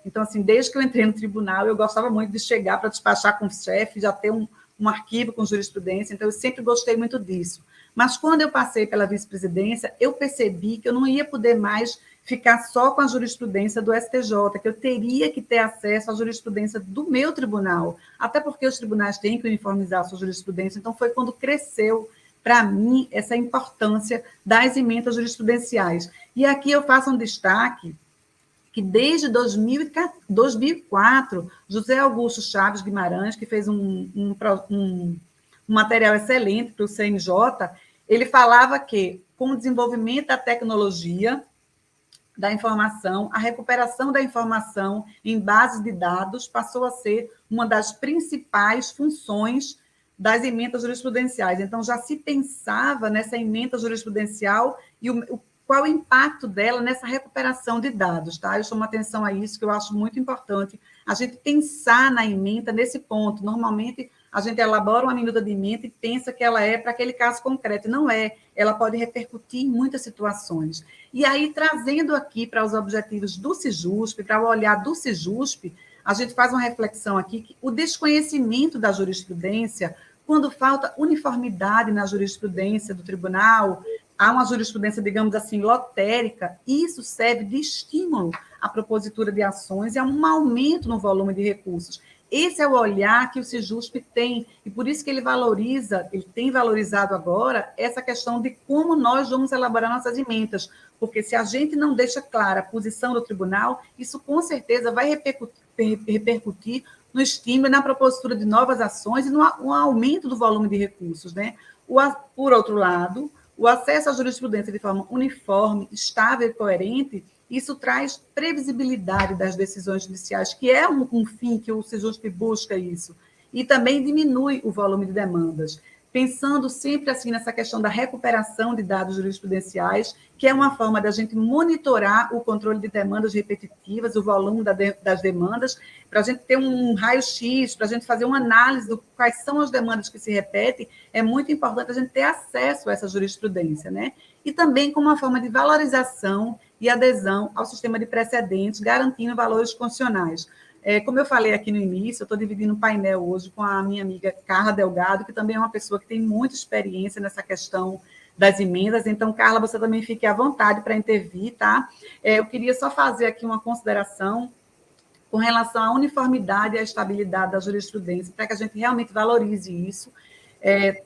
Então, assim, desde que eu entrei no tribunal, eu gostava muito de chegar para despachar com o chefe, já ter um arquivo com jurisprudência, então eu sempre gostei muito disso. Mas quando eu passei pela vice-presidência, eu percebi que eu não ia poder mais ficar só com a jurisprudência do STJ, que eu teria que ter acesso à jurisprudência do meu tribunal, até porque os tribunais têm que uniformizar a sua jurisprudência, então foi quando cresceu, para mim, essa importância das emendas jurisprudenciais. E aqui eu faço um destaque que desde 2004, José Augusto Chaves Guimarães, que fez um material excelente para o CNJ, ele falava que, com o desenvolvimento da tecnologia da informação, a recuperação da informação em bases de dados passou a ser uma das principais funções das emendas jurisprudenciais. Então, já se pensava nessa emenda jurisprudencial e qual o impacto dela nessa recuperação de dados, tá? Eu chamo atenção a isso, que eu acho muito importante, a gente pensar na emenda nesse ponto. Normalmente, a gente elabora uma minuta de emenda e pensa que ela é para aquele caso concreto. Não é, ela pode repercutir em muitas situações. E aí, trazendo aqui para os objetivos do Sejusp, para o olhar do Sejusp, a gente faz uma reflexão aqui que o desconhecimento da jurisprudência, quando falta uniformidade na jurisprudência do tribunal, há uma jurisprudência, digamos assim, lotérica, isso serve de estímulo à propositura de ações e a um aumento no volume de recursos. Esse é o olhar que o Sejusp tem, e por isso que ele tem valorizado agora essa questão de como nós vamos elaborar nossas emendas, porque se a gente não deixa clara a posição do tribunal, isso com certeza vai repercutir no estímulo e na propositura de novas ações e no aumento do volume de recursos, né? Por outro lado, o acesso à jurisprudência de forma uniforme, estável e coerente, isso traz previsibilidade das decisões judiciais, que é um fim que o Sejusp busca isso, e também diminui o volume de demandas, pensando sempre assim nessa questão da recuperação de dados jurisprudenciais, que é uma forma da gente monitorar o controle de demandas repetitivas, o volume das demandas, para a gente ter um raio-x, para a gente fazer uma análise de quais são as demandas que se repetem, é muito importante a gente ter acesso a essa jurisprudência, né? E também como uma forma de valorização e adesão ao sistema de precedentes, garantindo valores constitucionais. Como eu falei aqui no início, eu estou dividindo um painel hoje com a minha amiga Carla Delgado, que também é uma pessoa que tem muita experiência nessa questão das emendas. Então, Carla, você também fique à vontade para intervir, tá? Eu queria só fazer aqui uma consideração com relação à uniformidade e à estabilidade da jurisprudência, para que a gente realmente valorize isso.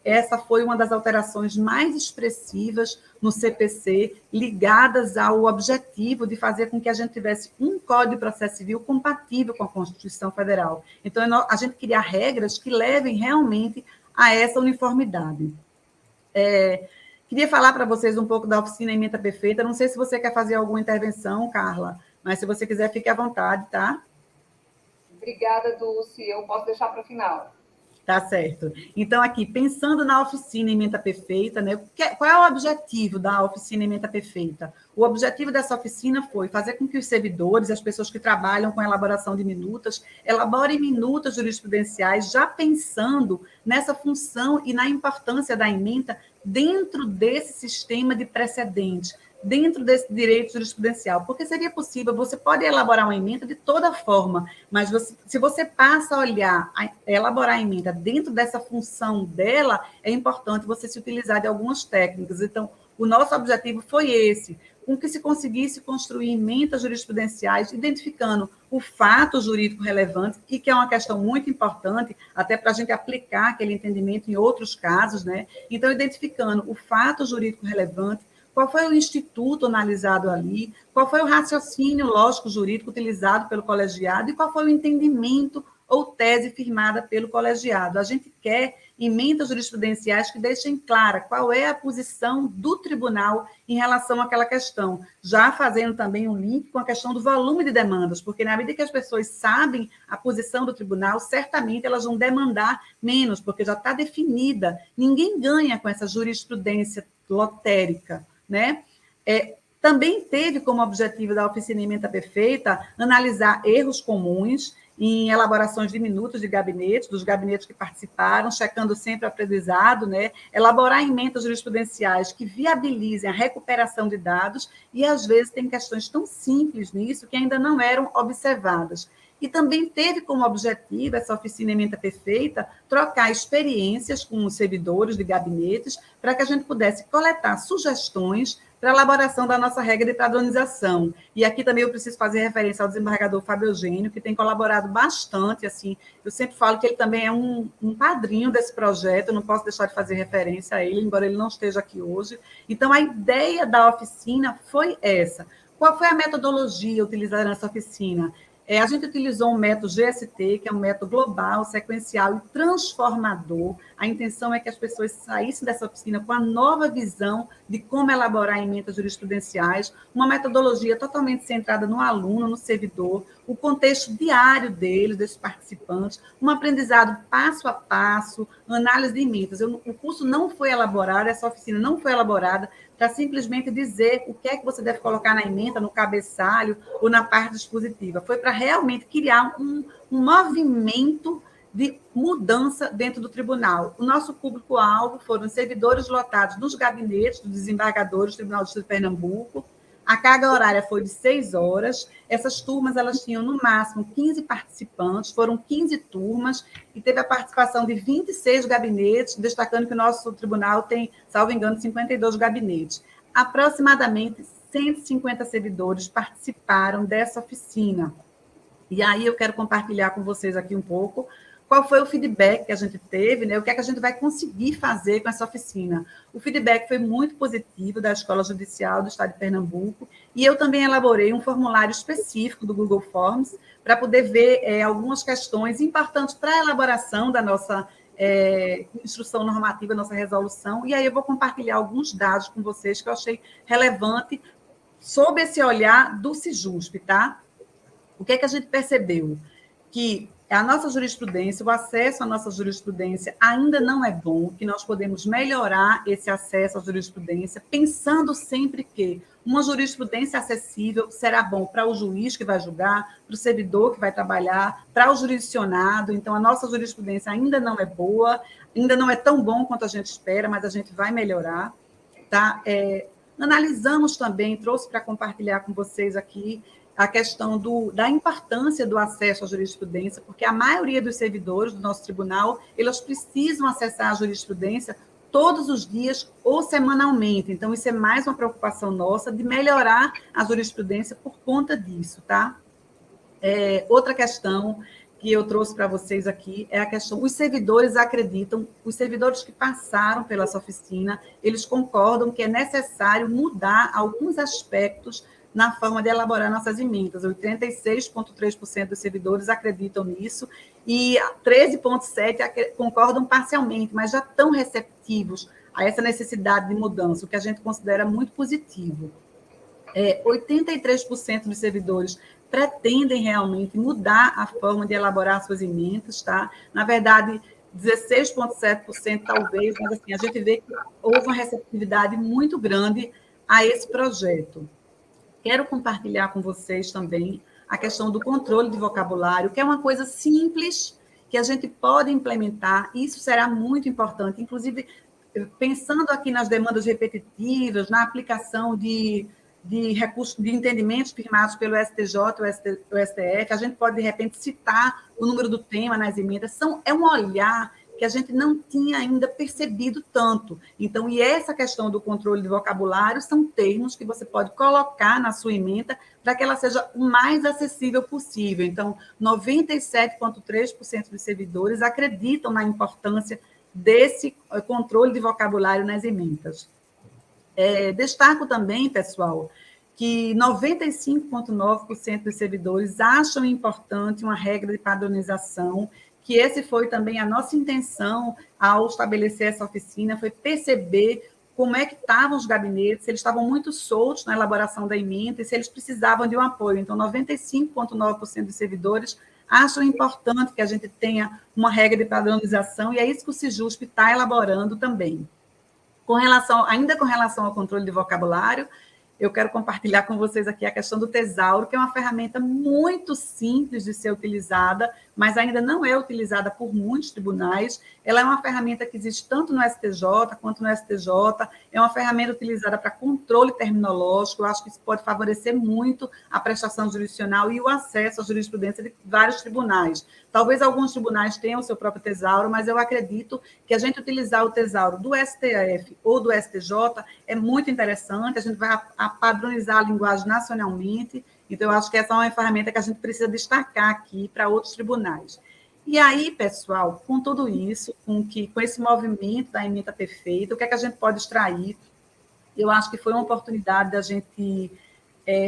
Essa foi uma das alterações mais expressivas no CPC, ligadas ao objetivo de fazer com que a gente tivesse um Código de Processo Civil compatível com a Constituição Federal. Então, a gente criar regras que levem realmente a essa uniformidade. Queria falar para vocês um pouco da oficina Ementa Perfeita. Não sei se você quer fazer alguma intervenção, Carla, mas se você quiser, fique à vontade, tá? Obrigada, Dulce. Eu posso deixar para o final. Tá certo. Então, aqui, pensando na oficina Ementa Perfeita, né? Qual é o objetivo da oficina Ementa Perfeita? O objetivo dessa oficina foi fazer com que os servidores, as pessoas que trabalham com a elaboração de minutas, elaborem minutas jurisprudenciais já pensando nessa função e na importância da ementa dentro desse sistema de precedentes, dentro desse direito jurisprudencial, porque seria possível, você pode elaborar uma emenda de toda forma, mas se você passa a olhar, a elaborar a emenda dentro dessa função dela, é importante você se utilizar de algumas técnicas. Então, o nosso objetivo foi esse, com que se conseguisse construir emendas jurisprudenciais, identificando o fato jurídico relevante, e que é uma questão muito importante, até para a gente aplicar aquele entendimento em outros casos, né? Então, identificando o fato jurídico relevante, qual foi o instituto analisado ali, qual foi o raciocínio lógico-jurídico utilizado pelo colegiado e qual foi o entendimento ou tese firmada pelo colegiado. A gente quer emendas jurisprudenciais que deixem clara qual é a posição do tribunal em relação àquela questão, já fazendo também um link com a questão do volume de demandas, porque na medida que as pessoas sabem a posição do tribunal, certamente elas vão demandar menos, porque já está definida. Ninguém ganha com essa jurisprudência lotérica, né? Também teve como objetivo da oficina Ementa Perfeita analisar erros comuns em elaborações de minutos de gabinete, dos gabinetes que participaram, checando sempre o aprendizado, né? Elaborar emendas jurisprudenciais que viabilizem a recuperação de dados, e às vezes tem questões tão simples nisso que ainda não eram observadas. E também teve como objetivo, essa oficina Ementa Perfeita, trocar experiências com os servidores de gabinetes para que a gente pudesse coletar sugestões para a elaboração da nossa regra de padronização. E aqui também eu preciso fazer referência ao desembargador Fábio Eugênio, que tem colaborado bastante, assim, eu sempre falo que ele também é um padrinho desse projeto, eu não posso deixar de fazer referência a ele, embora ele não esteja aqui hoje. Então, a ideia da oficina foi essa. Qual foi a metodologia utilizada nessa oficina? A gente utilizou um método GST, que é um método global, sequencial e transformador. A intenção é que as pessoas saíssem dessa oficina com a nova visão de como elaborar emendas jurisprudenciais, uma metodologia totalmente centrada no aluno, no servidor, o contexto diário deles, desses participantes, um aprendizado passo a passo, análise de emendas. O curso não foi elaborado, essa oficina não foi elaborada para simplesmente dizer o que é que você deve colocar na emenda, no cabeçalho ou na parte dispositiva. Foi para realmente criar um movimento de mudança dentro do tribunal. O nosso público-alvo foram servidores lotados nos gabinetes dos desembargadores do Tribunal de Justiça de Pernambuco, A carga horária foi de 6 horas. Essas turmas elas tinham, no máximo, 15 participantes, foram 15 turmas, e teve a participação de 26 gabinetes, destacando que o nosso tribunal tem, salvo engano, 52 gabinetes. Aproximadamente 150 servidores participaram dessa oficina. E aí eu quero compartilhar com vocês aqui um pouco qual foi o feedback que a gente teve, né? O que é que a gente vai conseguir fazer com essa oficina. O feedback foi muito positivo da Escola Judicial do Estado de Pernambuco, e eu também elaborei um formulário específico do Google Forms para poder ver algumas questões importantes para a elaboração da nossa instrução normativa, nossa resolução, e aí eu vou compartilhar alguns dados com vocês que eu achei relevante sob esse olhar do Sejusp, tá? O que é que a gente percebeu? Que a nossa jurisprudência, o acesso à nossa jurisprudência ainda não é bom, que nós podemos melhorar esse acesso à jurisprudência, pensando sempre que uma jurisprudência acessível será bom para o juiz que vai julgar, para o servidor que vai trabalhar, para o jurisdicionado. Então, a nossa jurisprudência ainda não é boa, ainda não é tão bom quanto a gente espera, mas a gente vai melhorar. Tá? Analisamos também, trouxe para compartilhar com vocês aqui, a questão da importância do acesso à jurisprudência, porque a maioria dos servidores do nosso tribunal, eles precisam acessar a jurisprudência todos os dias ou semanalmente. Então, isso é mais uma preocupação nossa de melhorar a jurisprudência por conta disso, tá? Outra questão que eu trouxe para vocês aqui é a questão, os servidores acreditam, os servidores que passaram pela essa oficina, eles concordam que é necessário mudar alguns aspectos na forma de elaborar nossas emendas. 86,3% dos servidores acreditam nisso e 13,7% concordam parcialmente, mas já estão receptivos a essa necessidade de mudança, o que a gente considera muito positivo. 83% dos servidores pretendem realmente mudar a forma de elaborar suas emendas, tá? Na verdade, 16,7% talvez, mas assim, a gente vê que houve uma receptividade muito grande a esse projeto. Quero compartilhar com vocês também a questão do controle de vocabulário, que é uma coisa simples que a gente pode implementar, e isso será muito importante, inclusive pensando aqui nas demandas repetitivas, na aplicação de recursos, de entendimentos firmados pelo STJ ou STF, a gente pode, de repente, citar o número do tema nas emendas, é um olhar que a gente não tinha ainda percebido tanto. Então, e essa questão do controle de vocabulário são termos que você pode colocar na sua emenda para que ela seja o mais acessível possível. Então, 97,3% dos servidores acreditam na importância desse controle de vocabulário nas emendas. Destaco também, pessoal, que 95,9% dos servidores acham importante uma regra de padronização, que esse foi também a nossa intenção ao estabelecer essa oficina, foi perceber como é que estavam os gabinetes, se eles estavam muito soltos na elaboração da emenda e se eles precisavam de um apoio. Então, 95,9% dos servidores acham importante que a gente tenha uma regra de padronização, e é isso que o Sejusp está elaborando também. Ainda com relação ao controle de vocabulário, eu quero compartilhar com vocês aqui a questão do tesauro, que é uma ferramenta muito simples de ser utilizada, mas ainda não é utilizada por muitos tribunais. Ela é uma ferramenta que existe tanto no STJ quanto no STJ, é uma ferramenta utilizada para controle terminológico. Eu acho que isso pode favorecer muito a prestação jurisdicional e o acesso à jurisprudência de vários tribunais. Talvez alguns tribunais tenham o seu próprio tesauro, mas eu acredito que a gente utilizar o tesauro do STF ou do STJ é muito interessante, a gente vai padronizar a linguagem nacionalmente. Então, eu acho que essa é uma ferramenta que a gente precisa destacar aqui para outros tribunais. E aí, pessoal, com tudo isso, com esse movimento da emenda perfeita, o que é que a gente pode extrair? Eu acho que foi uma oportunidade da gente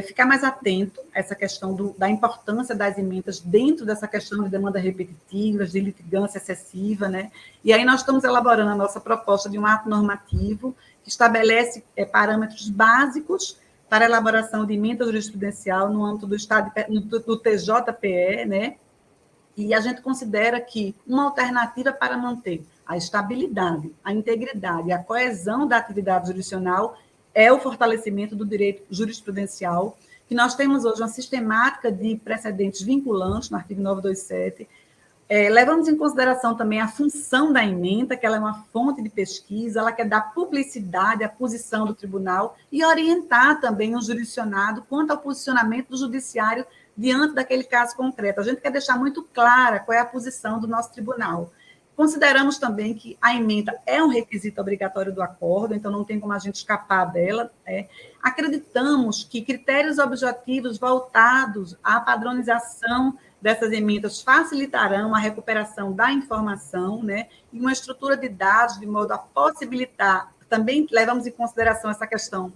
ficar mais atento a essa questão da importância das emendas dentro dessa questão de demanda repetitiva, de litigância excessiva, né? E aí nós estamos elaborando a nossa proposta de um ato normativo que estabelece parâmetros básicos para a elaboração de emenda jurisprudencial no âmbito do TJPE, né? E a gente considera que uma alternativa para manter a estabilidade, a integridade e a coesão da atividade jurisdicional é o fortalecimento do direito jurisprudencial, que nós temos hoje uma sistemática de precedentes vinculantes no artigo 927, Levamos em consideração também a função da ementa, que ela é uma fonte de pesquisa, ela quer dar publicidade à posição do tribunal e orientar também o jurisdicionado quanto ao posicionamento do judiciário diante daquele caso concreto. A gente quer deixar muito clara qual é a posição do nosso tribunal. Consideramos também que a ementa é um requisito obrigatório do acordo, então não tem como a gente escapar dela. Acreditamos que critérios objetivos voltados à padronização dessas emendas facilitarão a recuperação da informação, e uma estrutura de dados de modo a possibilitar, também levamos em consideração essa questão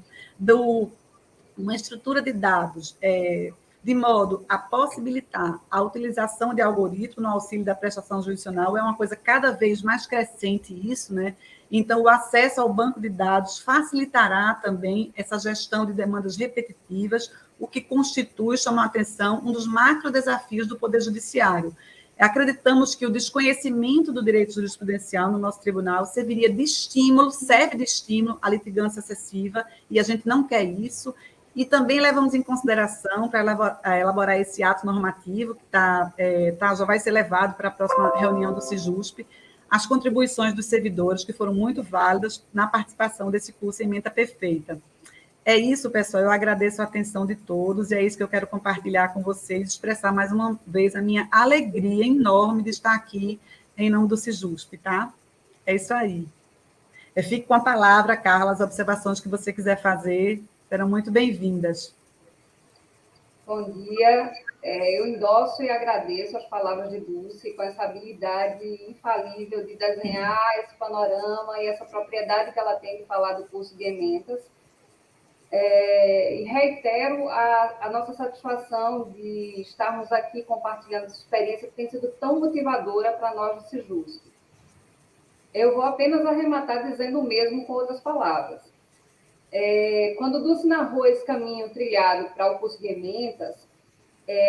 uma estrutura de dados de modo a possibilitar a utilização de algoritmo no auxílio da prestação jurisdicional, é uma coisa cada vez mais crescente isso, Então, o acesso ao banco de dados facilitará também essa gestão de demandas repetitivas, o que constitui, chama a atenção, um dos macro desafios do Poder Judiciário. Acreditamos que o desconhecimento do direito jurisprudencial no nosso tribunal serve de estímulo à litigância excessiva, e a gente não quer isso. E também levamos em consideração, para elaborar esse ato normativo, que já vai ser levado para a próxima reunião do CIJUSP, as contribuições dos servidores, que foram muito válidas na participação desse curso Ementa Perfeita. É isso, pessoal, eu agradeço a atenção de todos, e é isso que eu quero compartilhar com vocês, expressar mais uma vez a minha alegria enorme de estar aqui em nome do CIJUSP, tá? É isso aí. Eu fico com a palavra, Carla, as observações que você quiser fazer, serão muito bem-vindas. Bom dia. Eu endosso e agradeço as palavras de Dulce, com essa habilidade infalível de desenhar esse panorama e essa propriedade que ela tem de falar do curso de ementas. E reitero a nossa satisfação de estarmos aqui compartilhando essa experiência que tem sido tão motivadora para nós do CIJUSP. Eu vou apenas arrematar dizendo o mesmo com outras palavras. Quando Dulce narrou esse caminho trilhado para o curso de ementas,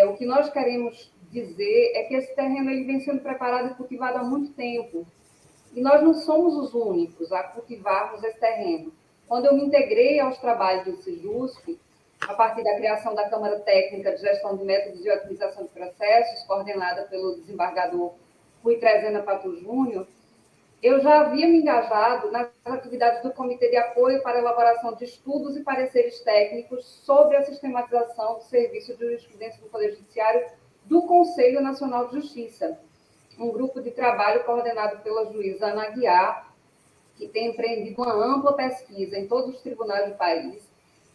o que nós queremos dizer é que esse terreno ele vem sendo preparado e cultivado há muito tempo. E nós não somos os únicos a cultivarmos esse terreno. Quando eu me integrei aos trabalhos do CIJUSP, a partir da criação da Câmara Técnica de Gestão de Métodos e Otimização de Processos, coordenada pelo desembargador Rui Trezena Pato Júnior, eu já havia me engajado nas atividades do Comitê de Apoio para a Elaboração de Estudos e Pareceres Técnicos sobre a sistematização do Serviço de Jurisprudência do Poder Judiciário do Conselho Nacional de Justiça, um grupo de trabalho coordenado pela juíza Ana Aguiar, que tem empreendido uma ampla pesquisa em todos os tribunais do país,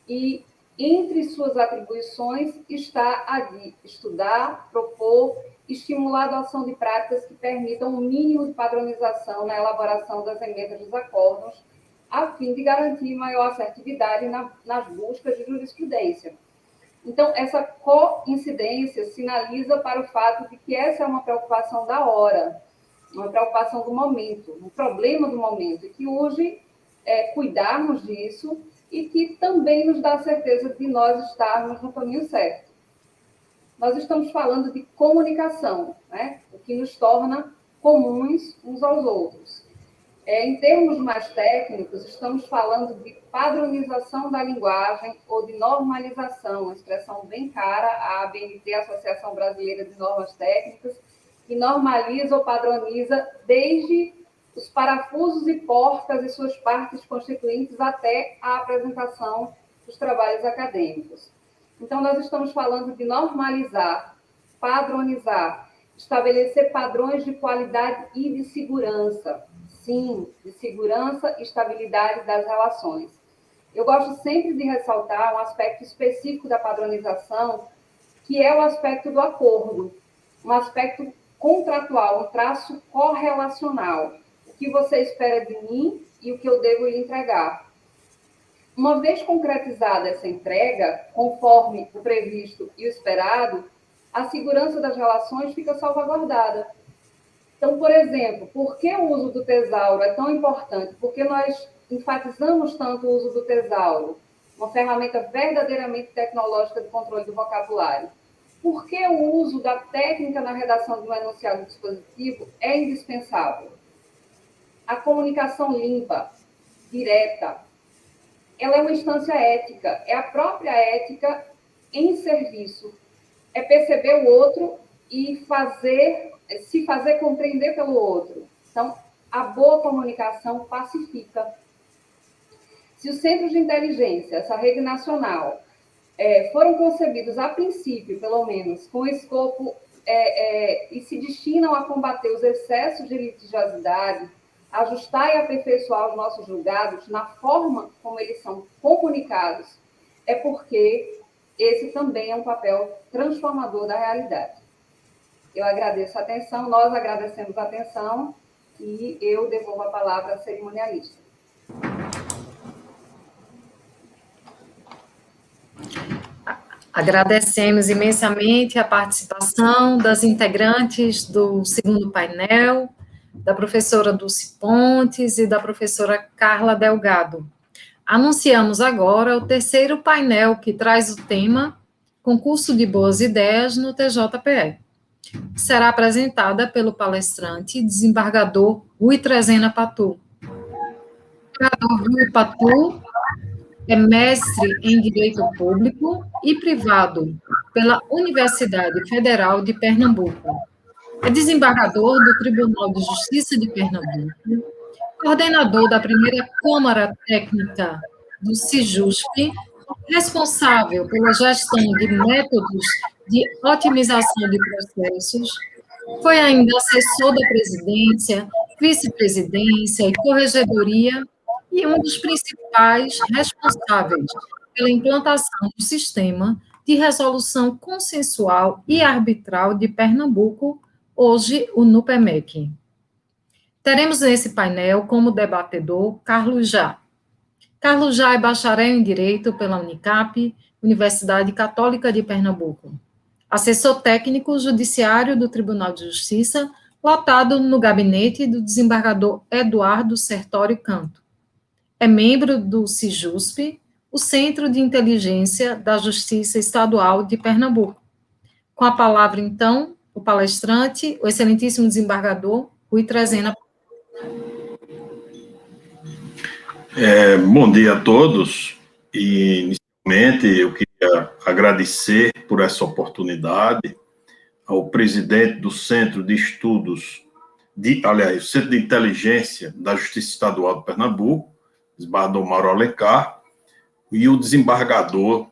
e entre suas atribuições está a de estudar, propor, estimular a adoção de práticas que permitam um mínimo de padronização na elaboração das emendas dos acórdãos, a fim de garantir maior assertividade nas buscas de jurisprudência. Então, essa coincidência sinaliza para o fato de que essa é uma preocupação da hora, uma preocupação do momento, um problema do momento, e que urge cuidarmos disso e que também nos dá a certeza de nós estarmos no caminho certo. Nós estamos falando de comunicação, o que nos torna comuns uns aos outros. Em termos mais técnicos, estamos falando de padronização da linguagem ou de normalização, uma expressão bem cara à ABNT, Associação Brasileira de Normas Técnicas, que normaliza ou padroniza desde os parafusos e portas e suas partes constituintes até a apresentação dos trabalhos acadêmicos. Então, nós estamos falando de normalizar, padronizar, estabelecer padrões de qualidade e de segurança. Sim, de segurança e estabilidade das relações. Eu gosto sempre de ressaltar um aspecto específico da padronização, que é o aspecto do acordo, um aspecto contratual, um traço correlacional. O que você espera de mim e o que eu devo lhe entregar. Uma vez concretizada essa entrega, conforme o previsto e o esperado, a segurança das relações fica salvaguardada. Então, por exemplo, por que o uso do tesauro é tão importante? Porque nós enfatizamos tanto o uso do tesauro, uma ferramenta verdadeiramente tecnológica de controle do vocabulário. Por que o uso da técnica na redação de um enunciado dispositivo é indispensável? A comunicação limpa, direta, ela é uma instância ética, é a própria ética em serviço. É perceber o outro e se fazer compreender pelo outro. Então, a boa comunicação pacifica. Se os centros de inteligência, essa rede nacional, foram concebidos a princípio, pelo menos, com escopo e se destinam a combater os excessos de litigiosidade, ajustar e aperfeiçoar os nossos julgados na forma como eles são comunicados, é porque esse também é um papel transformador da realidade. Eu agradeço a atenção, nós agradecemos a atenção e eu devolvo a palavra à cerimonialista. Agradecemos imensamente a participação das integrantes do segundo painel, da professora Dulce Pontes e da professora Carla Delgado. Anunciamos agora o terceiro painel, que traz o tema Concurso de Boas Ideias no TJPE. Será apresentada pelo palestrante desembargador Rui Trezena Patu. O desembargador Rui Patu é mestre em Direito Público e Privado pela Universidade Federal de Pernambuco. É desembargador do Tribunal de Justiça de Pernambuco, coordenador da primeira Câmara Técnica do SIJUSP, responsável pela gestão de métodos de otimização de processos, foi ainda assessor da presidência, vice-presidência e corregedoria e um dos principais responsáveis pela implantação do sistema de resolução consensual e arbitral de Pernambuco, hoje o NUPEMEC. Teremos nesse painel como debatedor Carlos Já. Carlos Já é bacharel em Direito pela Unicap, Universidade Católica de Pernambuco. Assessor técnico judiciário do Tribunal de Justiça, lotado no gabinete do desembargador Eduardo Sertório Canto. É membro do SIJUSP, o Centro de Inteligência da Justiça Estadual de Pernambuco. Com a palavra, então, o palestrante, o excelentíssimo desembargador Rui Trezena. Bom dia a todos, e inicialmente eu queria agradecer por essa oportunidade ao presidente do Centro de Estudos, Centro de Inteligência da Justiça Estadual de Pernambuco, desembargador Mauro Alencar, e o desembargador,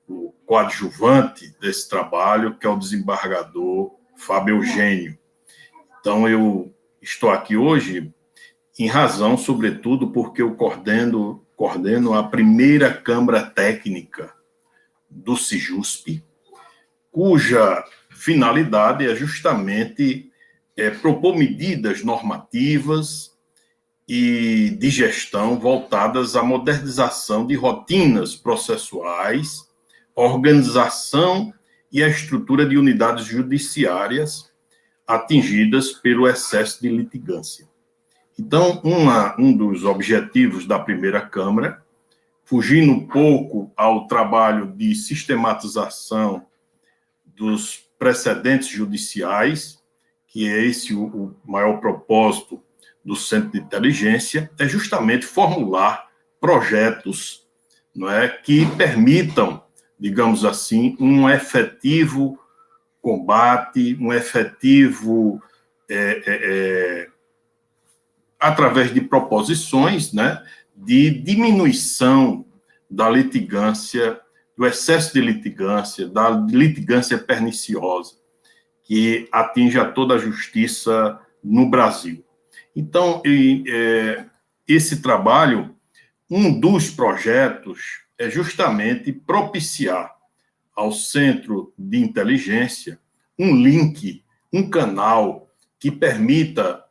o coadjuvante desse trabalho, que é o desembargador Fábio Eugênio. Então, eu estou aqui hoje em razão, sobretudo, porque eu coordeno a primeira Câmara Técnica do SIJUSP, cuja finalidade é justamente propor medidas normativas e de gestão voltadas à modernização de rotinas processuais, organização e a estrutura de unidades judiciárias atingidas pelo excesso de litigância. Então, um dos objetivos da primeira Câmara, fugindo um pouco ao trabalho de sistematização dos precedentes judiciais, que é esse o maior propósito do Centro de Inteligência, é justamente formular projetos, não é, que permitam, digamos assim, um efetivo combate, um efetivo através de proposições, né, de diminuição da litigância, do excesso de litigância, da litigância perniciosa, que atinge a toda a justiça no Brasil. Então, esse trabalho, um dos projetos é justamente propiciar ao Centro de Inteligência um link, um canal que permita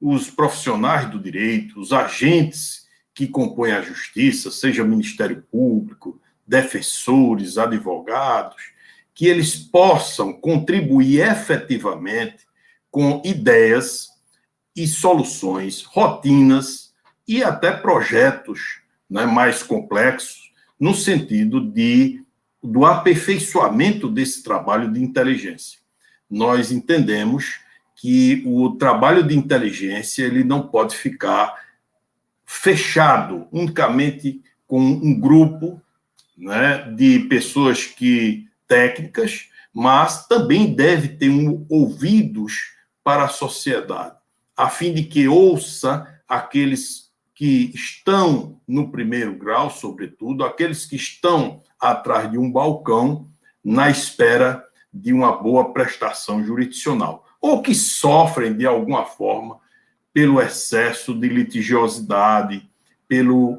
os profissionais do direito, os agentes que compõem a justiça, seja Ministério Público, defensores, advogados, que eles possam contribuir efetivamente com ideias e soluções, rotinas e até projetos, né, mais complexos, no sentido do aperfeiçoamento desse trabalho de inteligência. Nós entendemos que o trabalho de inteligência ele não pode ficar fechado unicamente com um grupo, né, de pessoas técnicas, mas também deve ter ouvidos para a sociedade, a fim de que ouça aqueles que estão no primeiro grau, sobretudo, aqueles que estão atrás de um balcão, na espera de uma boa prestação jurisdicional, ou que sofrem, de alguma forma, pelo excesso de litigiosidade, pela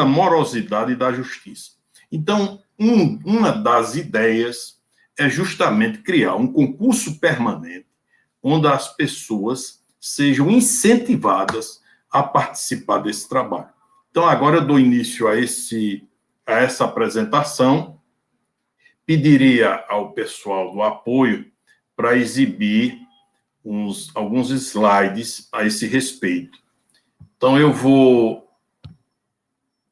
morosidade da justiça. Então, uma das ideias é justamente criar um concurso permanente, onde as pessoas sejam incentivadas a participar desse trabalho. Então, agora eu dou início a essa apresentação, pediria ao pessoal do apoio para exibir alguns slides a esse respeito. Então,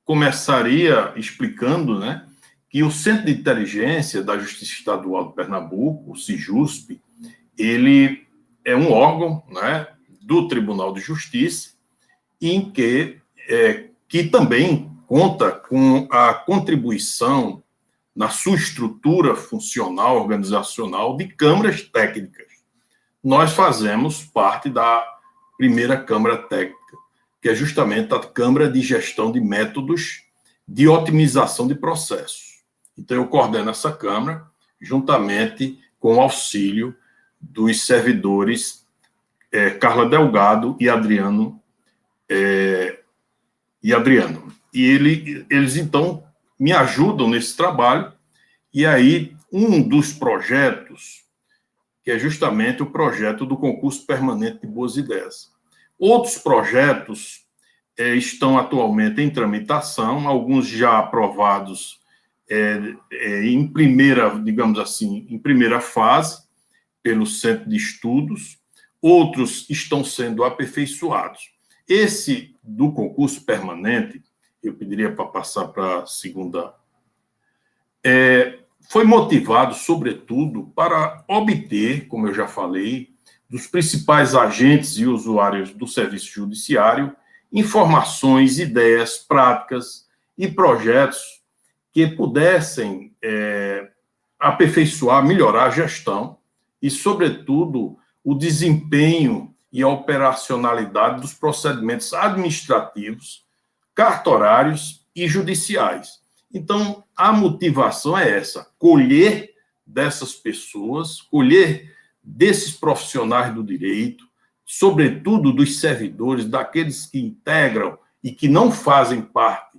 começaria explicando, né, que o Centro de Inteligência da Justiça Estadual de Pernambuco, o CIJUSP, ele é um órgão, né, do Tribunal de Justiça, em que também conta com a contribuição na sua estrutura funcional, organizacional, de câmaras técnicas. Nós fazemos parte da primeira Câmara Técnica, que é justamente a Câmara de Gestão de Métodos de Otimização de Processos. Então, eu coordeno essa Câmara, juntamente com o auxílio dos servidores Carla Delgado e Adriano. E eles, então, me ajudam nesse trabalho, e aí um dos projetos, que é justamente o projeto do concurso permanente de boas ideias. Outros projetos estão atualmente em tramitação, alguns já aprovados em primeira, digamos assim, em primeira fase, pelo Centro de Estudos, outros estão sendo aperfeiçoados. Esse do concurso permanente, eu pediria para passar para a segunda, foi motivado, sobretudo, para obter, como eu já falei, dos principais agentes e usuários do serviço judiciário, informações, ideias, práticas e projetos que pudessem aperfeiçoar, melhorar a gestão e, sobretudo, o desempenho e a operacionalidade dos procedimentos administrativos, cartorários e judiciais. Então, a motivação é essa: colher dessas pessoas, colher desses profissionais do direito, sobretudo dos servidores, daqueles que integram e que não fazem parte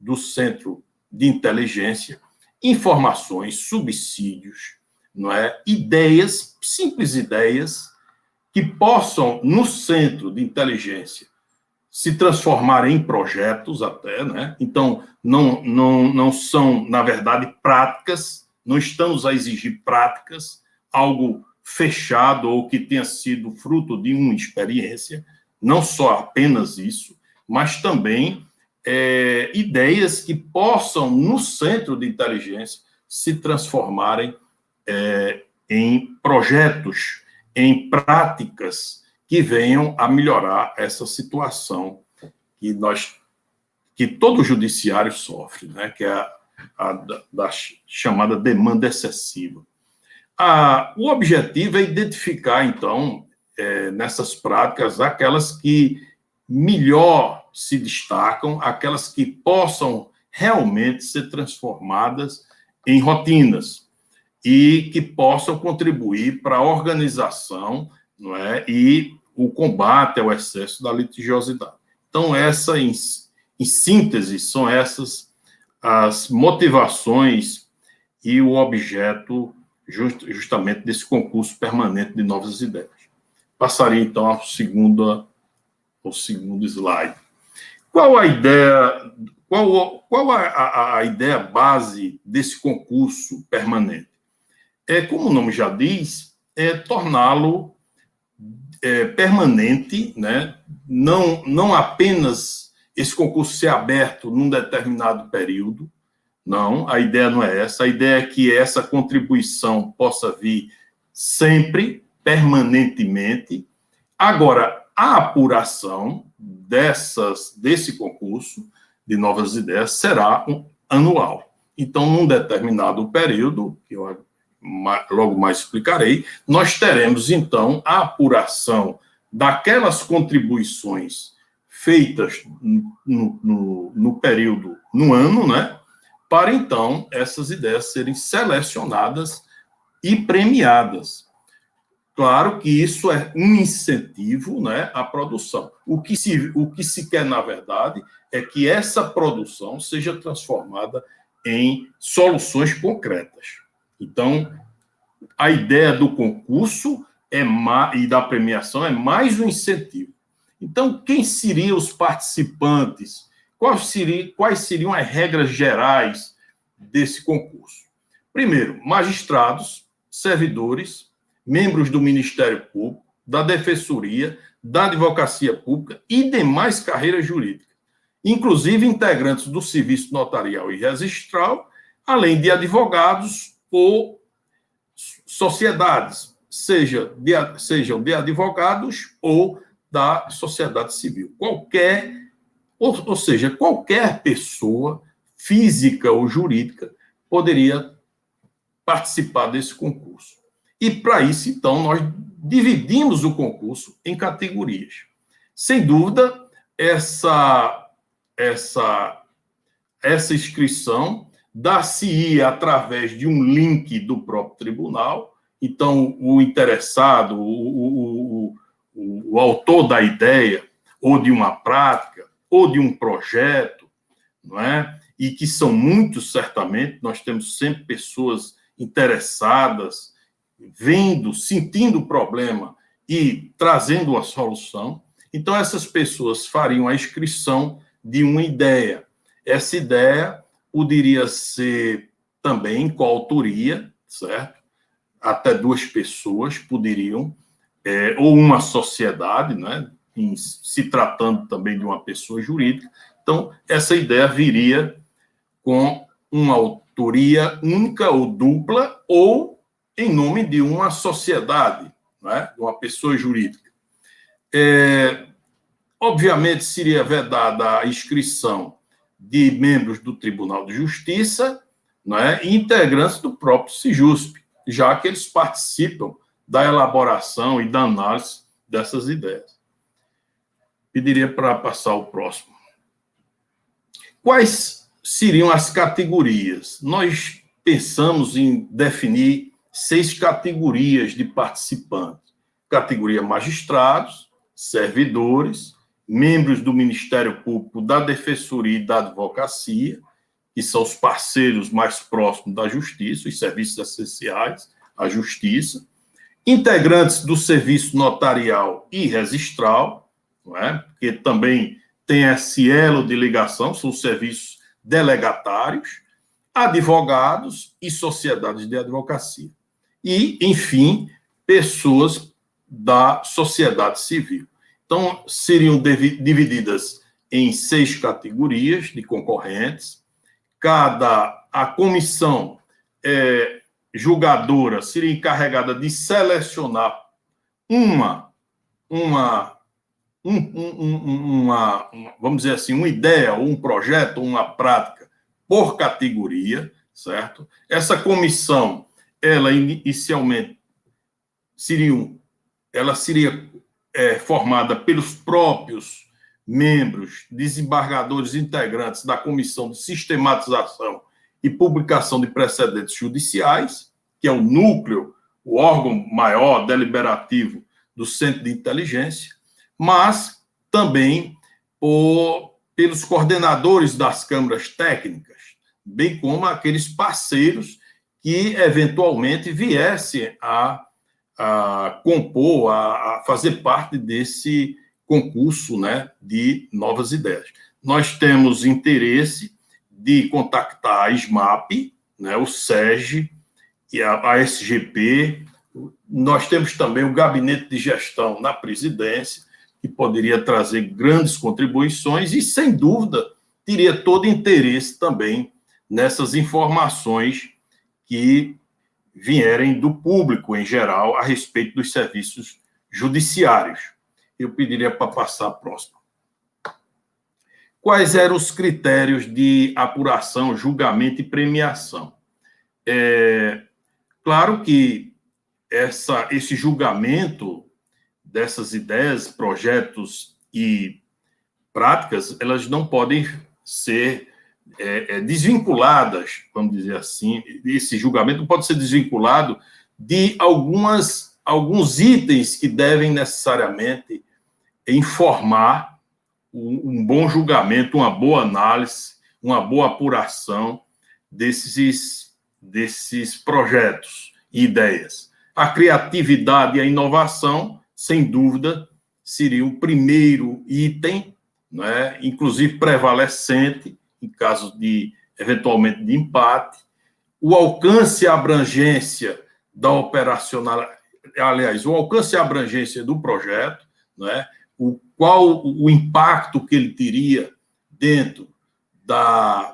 do Centro de Inteligência, informações, subsídios, não é? Ideias, simples ideias, que possam, no Centro de Inteligência, se transformar em projetos até, né? Então, não são, na verdade, práticas, não estamos a exigir práticas, algo fechado ou que tenha sido fruto de uma experiência, não só apenas isso, mas também ideias que possam, no Centro de Inteligência, se transformarem em projetos, em práticas que venham a melhorar essa situação que todo judiciário sofre, né? Que é da chamada demanda excessiva. O objetivo é identificar, então, nessas práticas, aquelas que melhor se destacam, aquelas que possam realmente ser transformadas em rotinas e que possam contribuir para a organização, não é, e o combate ao excesso da litigiosidade. Então, em síntese, são essas as motivações e o objeto justamente desse concurso permanente de novas ideias. Passaria, então, ao segundo slide. Qual a ideia, a ideia base desse concurso permanente? Como o nome já diz, torná-lo permanente, né? Não apenas esse concurso ser aberto num determinado período, não, a ideia não é essa, a ideia é que essa contribuição possa vir sempre, permanentemente. Agora, a apuração desse concurso de novas ideias será anual. Então, num determinado período, que eu logo mais explicarei, nós teremos, então, a apuração daquelas contribuições feitas no período, no ano, né, para, então, essas ideias serem selecionadas e premiadas. Claro que isso é um incentivo, né, à produção. O que se quer, na verdade, é que essa produção seja transformada em soluções concretas. Então, a ideia do concurso e da premiação é mais um incentivo. Então, quem seriam os participantes? Quais seriam as regras gerais desse concurso? Primeiro, magistrados, servidores, membros do Ministério Público, da Defensoria, da Advocacia Pública e demais carreiras jurídicas, inclusive integrantes do Serviço Notarial e Registral, além de advogados ou sociedades, sejam de advogados ou da sociedade civil. Ou seja, qualquer pessoa, física ou jurídica, poderia participar desse concurso. E, para isso, então, nós dividimos o concurso em categorias. Sem dúvida, essa inscrição dá-se-ia através de um link do próprio tribunal. Então, o interessado, o autor da ideia, ou de uma prática, ou de um projeto, não é? E que são muitos, certamente, nós temos sempre pessoas interessadas, vendo, sentindo o problema e trazendo a solução. Então, essas pessoas fariam a inscrição de uma ideia. Essa ideia poderia ser também coautoria, certo? Até 2 pessoas poderiam, ou uma sociedade, né? Se tratando também de uma pessoa jurídica. Então, essa ideia viria com uma autoria única ou dupla, ou em nome de uma sociedade, né? De uma pessoa jurídica. Obviamente, seria vedada a inscrição de membros do Tribunal de Justiça, né? E integrantes do próprio Sejusp, já que eles participam da elaboração e da análise dessas ideias. Pediria para passar o próximo. Quais seriam as categorias? Nós pensamos em definir 6 categorias de participantes. Categoria magistrados, servidores, membros do Ministério Público, da Defensoria e da Advocacia, que são os parceiros mais próximos da Justiça, os serviços essenciais à Justiça, integrantes do Serviço Notarial e Registral, não é? Porque também tem esse elo de ligação, são serviços delegatários, advogados e sociedades de advocacia. E, enfim, pessoas da sociedade civil. Então, seriam divididas em 6 categorias de concorrentes. A comissão julgadora seria encarregada de selecionar vamos dizer assim, uma ideia, ou um projeto, ou uma prática por categoria, certo? Essa comissão, ela inicialmente seria formada pelos próprios membros, desembargadores integrantes da Comissão de Sistematização e Publicação de Precedentes Judiciais, que é o núcleo, o órgão maior deliberativo do Centro de Inteligência, mas também pelos coordenadores das câmaras técnicas, bem como aqueles parceiros que, eventualmente, viessem a compor, a fazer parte desse concurso, né, de novas ideias. Nós temos interesse de contactar a SMAP, né, o SEG, e a SGP. Nós temos também o Gabinete de Gestão na Presidência, que poderia trazer grandes contribuições e, sem dúvida, teria todo interesse também nessas informações que vierem do público, em geral, a respeito dos serviços judiciários. Eu pediria para passar a próxima. quais eram os critérios de apuração, julgamento e premiação. Claro que esse julgamento dessas ideias, projetos e práticas, elas não podem ser desvinculadas, vamos dizer assim. Esse julgamento não pode ser desvinculado de alguns itens que devem necessariamente informar um bom julgamento, uma boa análise, uma boa apuração desses projetos e ideias. A criatividade e a inovação, sem dúvida, seria o primeiro item, né, inclusive prevalecente, em caso de, eventualmente, de empate. O alcance e a abrangência da operacionalidade, aliás, o alcance e a abrangência do projeto, né, qual o impacto que ele teria dentro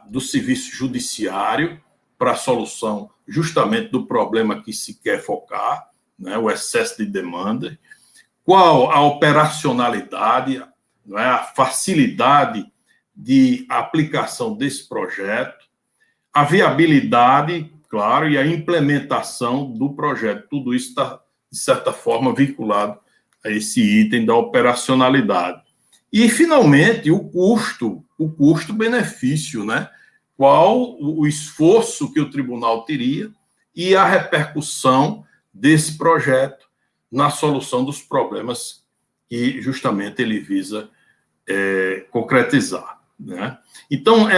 do serviço judiciário para a solução justamente do problema que se quer focar, né, o excesso de demanda, qual a operacionalidade, né, a facilidade de aplicação desse projeto, a viabilidade, claro, e a implementação do projeto. Tudo isso está, de certa forma, vinculado a esse item da operacionalidade. E, finalmente, o custo-benefício, né? Qual o esforço que o tribunal teria e a repercussão desse projeto na solução dos problemas que, justamente, ele visa concretizar, né? Então,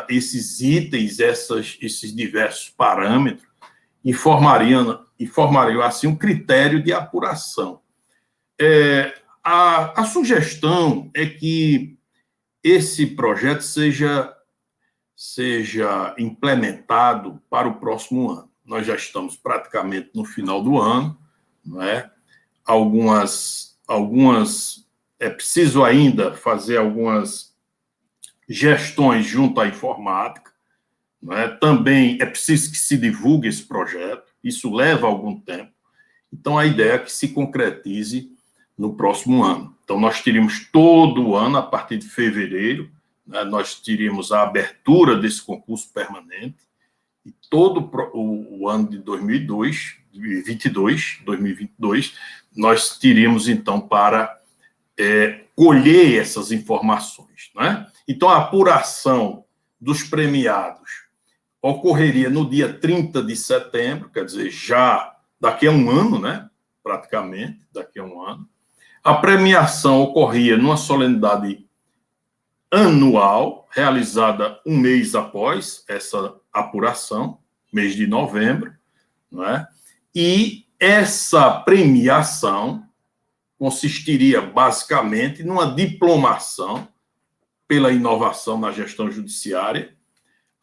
esses itens, esses diversos parâmetros informariam, assim, um critério de apuração. A sugestão é que esse projeto seja implementado para o próximo ano. Nós já estamos praticamente no final do ano, não é? É preciso ainda fazer algumas gestões junto à informática, não é? Também é preciso que se divulgue esse projeto, isso leva algum tempo. Então, a ideia é que se concretize no próximo ano. Então, nós teríamos todo o ano, a partir de fevereiro, né, nós teríamos a abertura desse concurso permanente, e todo o ano de 2022, nós teríamos, então, para colher essas informações, né? Então, a apuração dos premiados ocorreria no dia 30 de setembro, quer dizer, já daqui a um ano, né? Praticamente, daqui a um ano. A premiação ocorria numa solenidade anual, realizada um mês após essa apuração, mês de novembro, não é? E essa premiação consistiria basicamente numa diplomação pela inovação na gestão judiciária,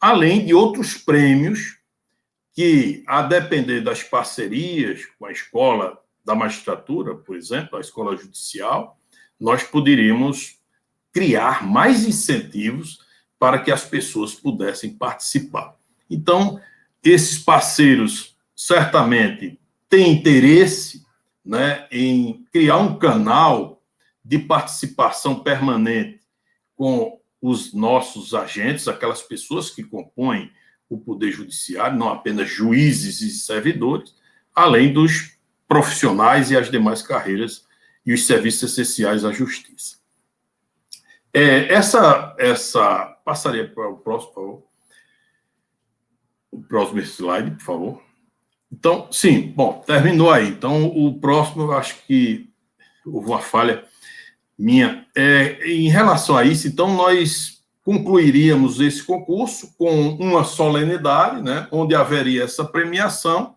além de outros prêmios que, a depender das parcerias com a escola da magistratura, por exemplo, a escola judicial, nós poderíamos criar mais incentivos para que as pessoas pudessem participar. Então, esses parceiros certamente têm interesse, né, em criar um canal de participação permanente com os nossos agentes, aquelas pessoas que compõem o Poder Judiciário, não apenas juízes e servidores, além dos profissionais e as demais carreiras e os serviços essenciais à justiça. Passaria para o próximo, por favor. O próximo slide, por favor. Então, sim, bom, terminou aí. Então, o próximo, eu acho que houve uma falha minha. Em relação a isso, então, nós concluiríamos esse concurso com uma solenidade, né, onde haveria essa premiação.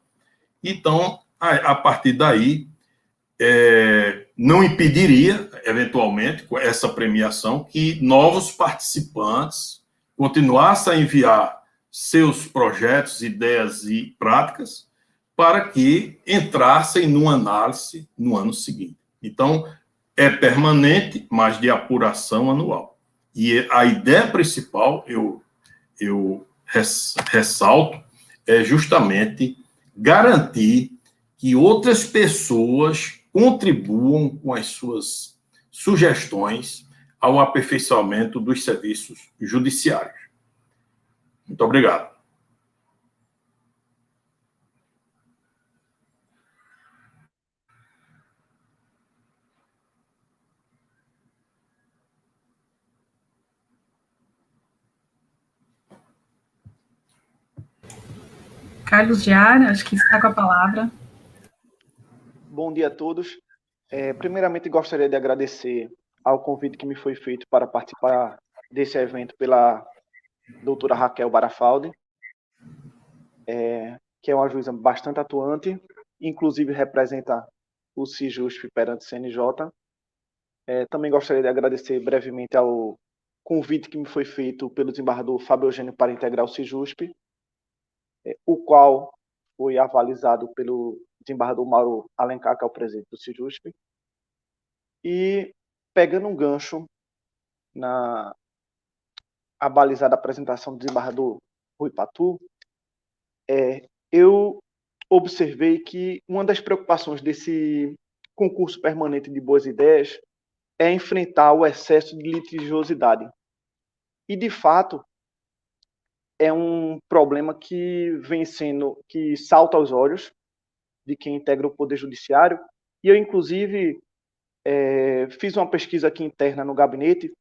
Então, a partir daí, não impediria, eventualmente, com essa premiação, que novos participantes continuassem a enviar seus projetos, ideias e práticas para que entrassem numa análise no ano seguinte. Então, é permanente, mas de apuração anual. E a ideia principal, eu ressalto, é justamente garantir que outras pessoas contribuam com as suas sugestões ao aperfeiçoamento dos serviços judiciários. Muito obrigado. Carlos Giar, acho que está com a palavra. Bom dia a todos. Primeiramente, gostaria de agradecer ao convite que me foi feito para participar desse evento pela doutora Raquel Barafaldi, que é uma juíza bastante atuante, inclusive representa o CIJUSP perante o CNJ. Também gostaria de agradecer brevemente ao convite que me foi feito pelo desembargador Fábio Eugênio para integrar o CIJUSP, o qual foi avalizado pelo desembargador Mauro Alencar, que é o presidente do CIJUSP. E, pegando um gancho na abalizada apresentação do desembargador Rui Patu, eu observei que uma das preocupações desse concurso permanente de boas ideias é enfrentar o excesso de litigiosidade. E, de fato, é um problema que salta aos olhos de quem integra o Poder Judiciário. E eu, inclusive, fiz uma pesquisa aqui interna no gabinete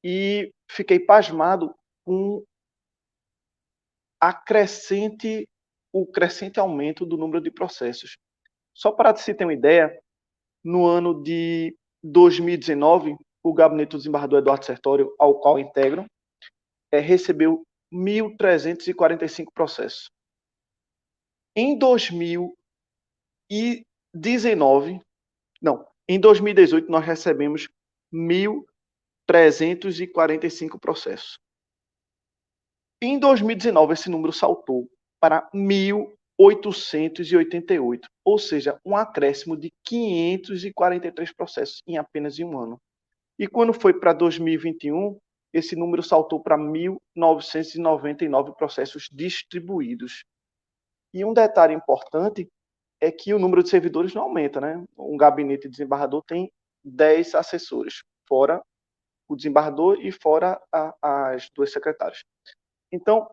e fiquei pasmado com o crescente aumento do número de processos. Só para se ter uma ideia, no ano de 2019, o gabinete do desembargador Eduardo Sertório, ao qual integro, recebeu 1.345 processos. Em 2018, nós recebemos 1.345 processos. Em 2019, esse número saltou para 1.888, ou seja, um acréscimo de 543 processos em apenas um ano. E quando foi para 2021, esse número saltou para 1.999 processos distribuídos. E um detalhe importante é que o número de servidores não aumenta, né? Um gabinete de desembargador tem 10 assessores, fora o desembargador e fora as duas secretárias. Então,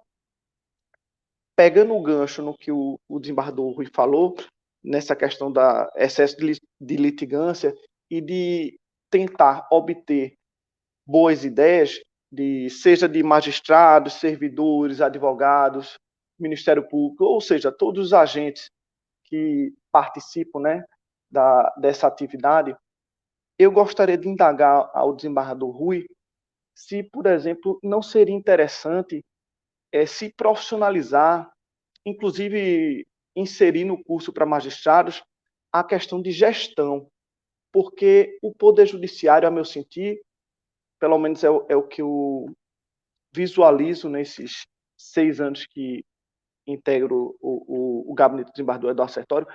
pegando o gancho no que o desembargador Rui falou, nessa questão da excesso de litigância e de tentar obter boas ideias, seja de magistrados, servidores, advogados, Ministério Público, ou seja, todos os agentes que participam, né, dessa atividade, eu gostaria de indagar ao desembargador Rui se, por exemplo, não seria interessante se profissionalizar, inclusive inserir no curso para magistrados a questão de gestão, porque o Poder Judiciário, a meu sentir, pelo menos é o que eu visualizo nesses 6 anos que integro o gabinete do desembargador Eduardo Sertório,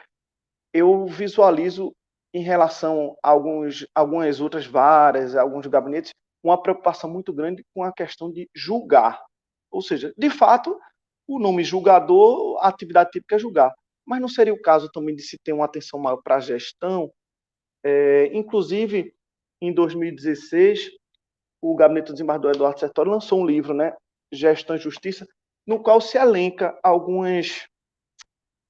eu visualizo em relação a algumas outras varas, alguns gabinetes, uma preocupação muito grande com a questão de julgar. Ou seja, de fato, o nome julgador, a atividade típica é julgar. Mas não seria o caso também de se ter uma atenção maior para a gestão? Inclusive, em 2016, o gabinete do desembargador Eduardo Sertório lançou um livro, né, Gestão e Justiça, no qual se elenca algumas,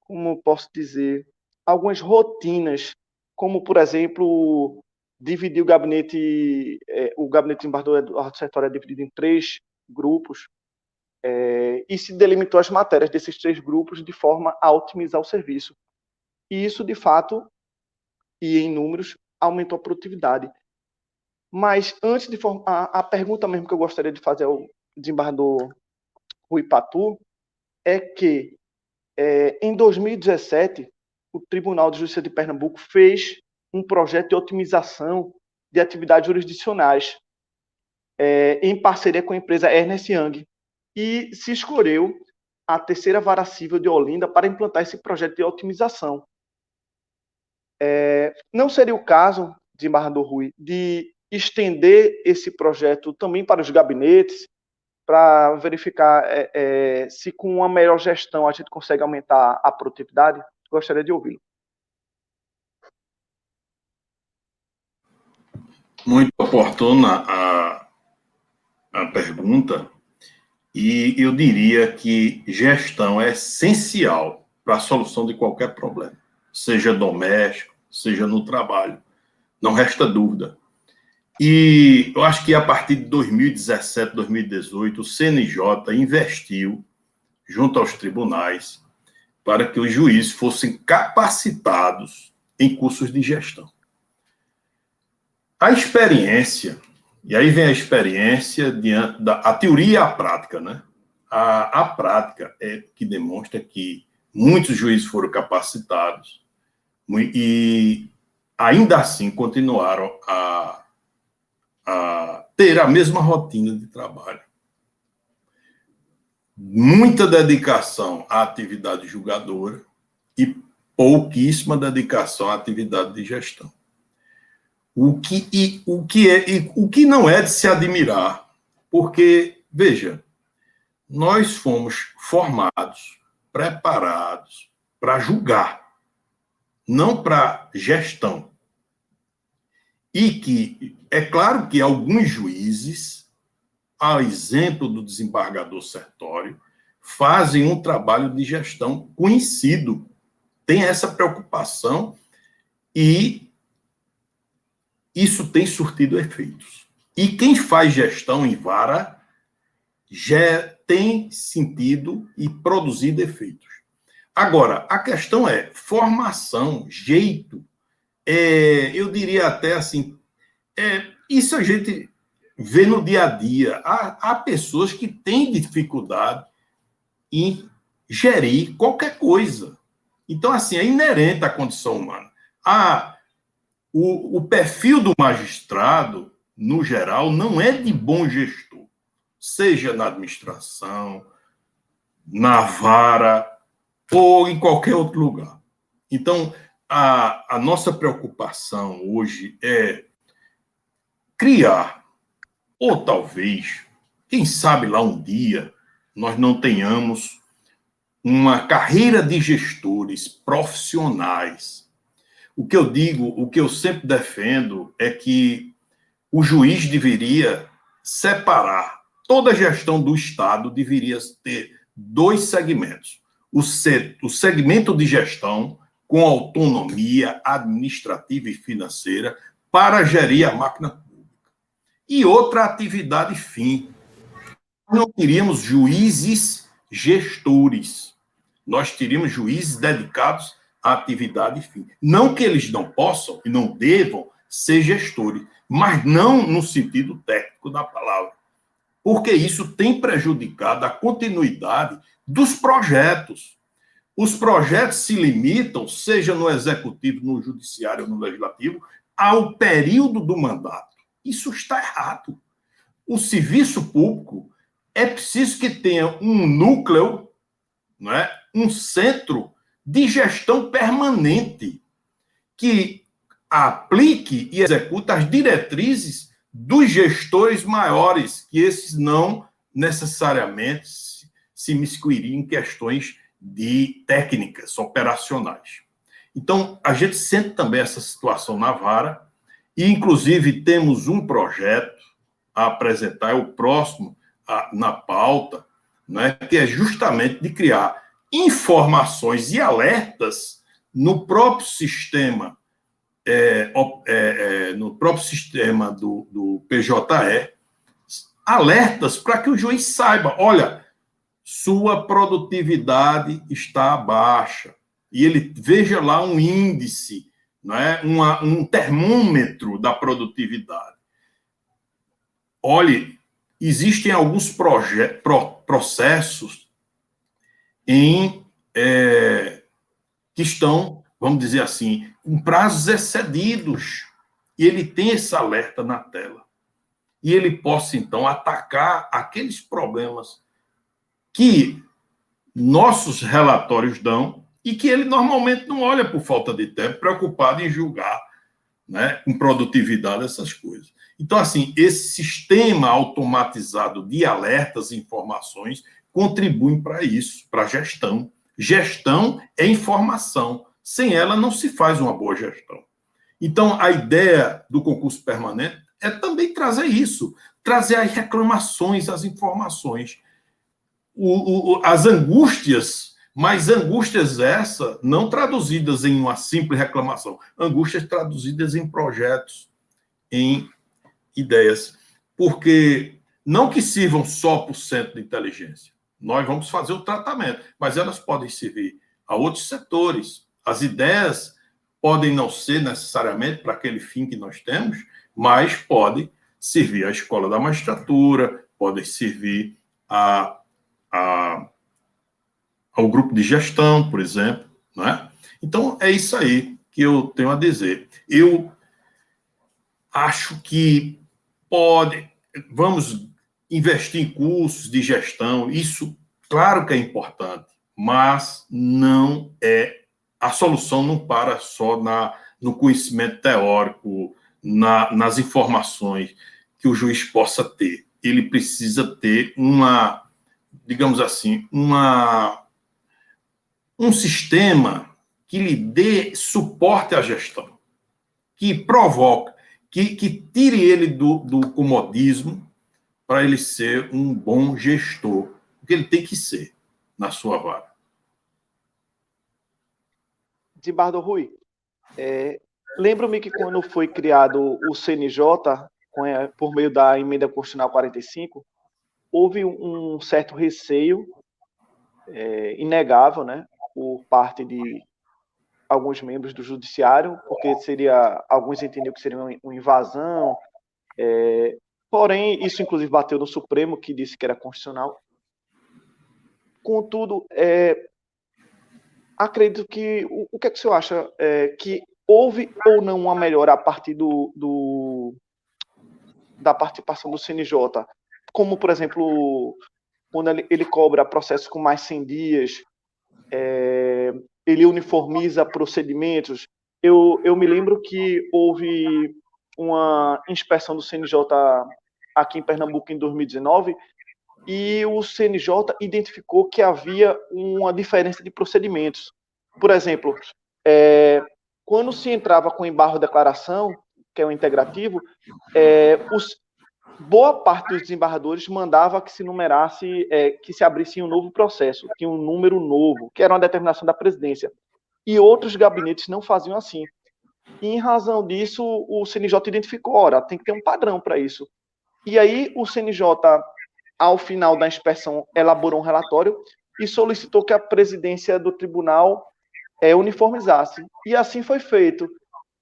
como posso dizer, algumas rotinas, como, por exemplo, dividir o gabinete do desembargador Eduardo Sertório é dividido em 3 grupos, e se delimitou as matérias desses 3 grupos de forma a otimizar o serviço. E isso, de fato, e em números, aumentou a produtividade. Mas, antes de a pergunta mesmo que eu gostaria de fazer ao desembargador Rui Patu é que, em 2017, o Tribunal de Justiça de Pernambuco fez um projeto de otimização de atividades jurisdicionais, em parceria com a empresa Ernst Young, e se escolheu a terceira vara civil de Olinda para implantar esse projeto de otimização. Não seria o caso, desembargador Rui, de estender esse projeto também para os gabinetes, para verificar se com uma melhor gestão a gente consegue aumentar a produtividade? Gostaria de ouvi-lo. Muito oportuna a pergunta, e eu diria que gestão é essencial para a solução de qualquer problema, seja doméstico, seja no trabalho, não resta dúvida. E eu acho que a partir de 2017, 2018, o CNJ investiu junto aos tribunais para que os juízes fossem capacitados em cursos de gestão. A experiência, e aí vem a experiência diante a teoria e a prática, né? A prática é que demonstra que muitos juízes foram capacitados e ainda assim continuaram a ter a mesma rotina de trabalho. Muita dedicação à atividade julgadora e pouquíssima dedicação à atividade de gestão. O que não é de se admirar, porque, veja, nós fomos formados, preparados para julgar, não para gestão. E que, é claro que alguns juízes, ao exemplo do desembargador Sertório, fazem um trabalho de gestão conhecido, tem essa preocupação e isso tem surtido efeitos. E quem faz gestão em vara já tem sentido e produzido efeitos. Agora, a questão é formação, jeito, eu diria até assim, isso a gente vê no dia a dia. Há pessoas que têm dificuldade em gerir qualquer coisa. Então, assim, é inerente à condição humana. O perfil do magistrado, no geral, não é de bom gestor, seja na administração, na vara ou em qualquer outro lugar. Então, a nossa preocupação hoje é criar, ou talvez, quem sabe lá um dia, nós não tenhamos uma carreira de gestores profissionais. O que eu digo, o que eu sempre defendo é que o juiz deveria separar, toda a gestão do Estado deveria ter dois segmentos. O segmento de gestão, com autonomia administrativa e financeira, para gerir a máquina pública. E outra atividade fim. Nós não teríamos juízes gestores. Nós teríamos juízes dedicados à atividade fim. Não que eles não possam e não devam ser gestores, mas não no sentido técnico da palavra. Porque isso tem prejudicado a continuidade dos projetos. Os projetos se limitam, seja no executivo, no judiciário, no legislativo, ao período do mandato. Isso está errado. O serviço público é preciso que tenha um núcleo, não é? Um centro de gestão permanente que aplique e execute as diretrizes dos gestores maiores, que esses não necessariamente se imiscuiriam em questões de técnicas operacionais. Então, a gente sente também essa situação na vara, e, inclusive, temos um projeto a apresentar, é o próximo na pauta, né, que é justamente de criar informações e alertas no próprio sistema, do PJE, alertas para que o juiz saiba, olha, sua produtividade está baixa, e ele veja lá um índice, né, um termômetro da produtividade. Olhe, existem alguns processos que estão, vamos dizer assim, com prazos excedidos, e ele tem esse alerta na tela. E ele possa, então, atacar aqueles problemas que nossos relatórios dão e que ele normalmente não olha por falta de tempo, preocupado em julgar, né, com produtividade, essas coisas. Então, assim, esse sistema automatizado de alertas e informações contribui para isso, para a gestão. Gestão é informação. Sem ela, não se faz uma boa gestão. Então, a ideia do concurso permanente é também trazer isso, trazer as reclamações, as informações, as angústias, mas angústias essas não traduzidas em uma simples reclamação, angústias traduzidas em projetos, em ideias, porque não que sirvam só para o centro de inteligência, nós vamos fazer o tratamento, mas elas podem servir a outros setores. As ideias podem não ser necessariamente para aquele fim que nós temos, mas podem servir à escola da magistratura, podem servir ao grupo de gestão, por exemplo, não é? Então, é isso aí que eu tenho a dizer. Eu acho que vamos investir em cursos de gestão, isso, claro que é importante, mas não a solução não para só no conhecimento teórico, nas informações que o juiz possa ter. Ele precisa ter digamos assim, um sistema que lhe dê suporte à gestão, que provoque, que tire ele do comodismo para ele ser um bom gestor, o que ele tem que ser na sua vara. Desembargador Rui, lembro-me que quando foi criado o CNJ, por meio da emenda constitucional 45, houve um certo receio inegável, né, por parte de alguns membros do judiciário, porque alguns entendiam que seria uma invasão, porém, isso inclusive bateu no Supremo, que disse que era constitucional. Contudo, acredito que, o que é que o senhor acha, que houve ou não uma melhora a partir da participação do CNJ, como, por exemplo, quando ele cobra processos com mais 100 dias, ele uniformiza procedimentos. Eu me lembro que houve uma inspeção do CNJ aqui em Pernambuco em 2019 e o CNJ identificou que havia uma diferença de procedimentos. Por exemplo, quando se entrava com embargo de declaração, que é o integrativo, boa parte dos desembargadores mandava que se numerasse, que se abrisse um novo processo, tinha um número novo, que era uma determinação da presidência. E outros gabinetes não faziam assim. E, em razão disso, o CNJ identificou, ora, tem que ter um padrão para isso. E aí, o CNJ, ao final da inspeção, elaborou um relatório e solicitou que a presidência do tribunal uniformizasse. E assim foi feito.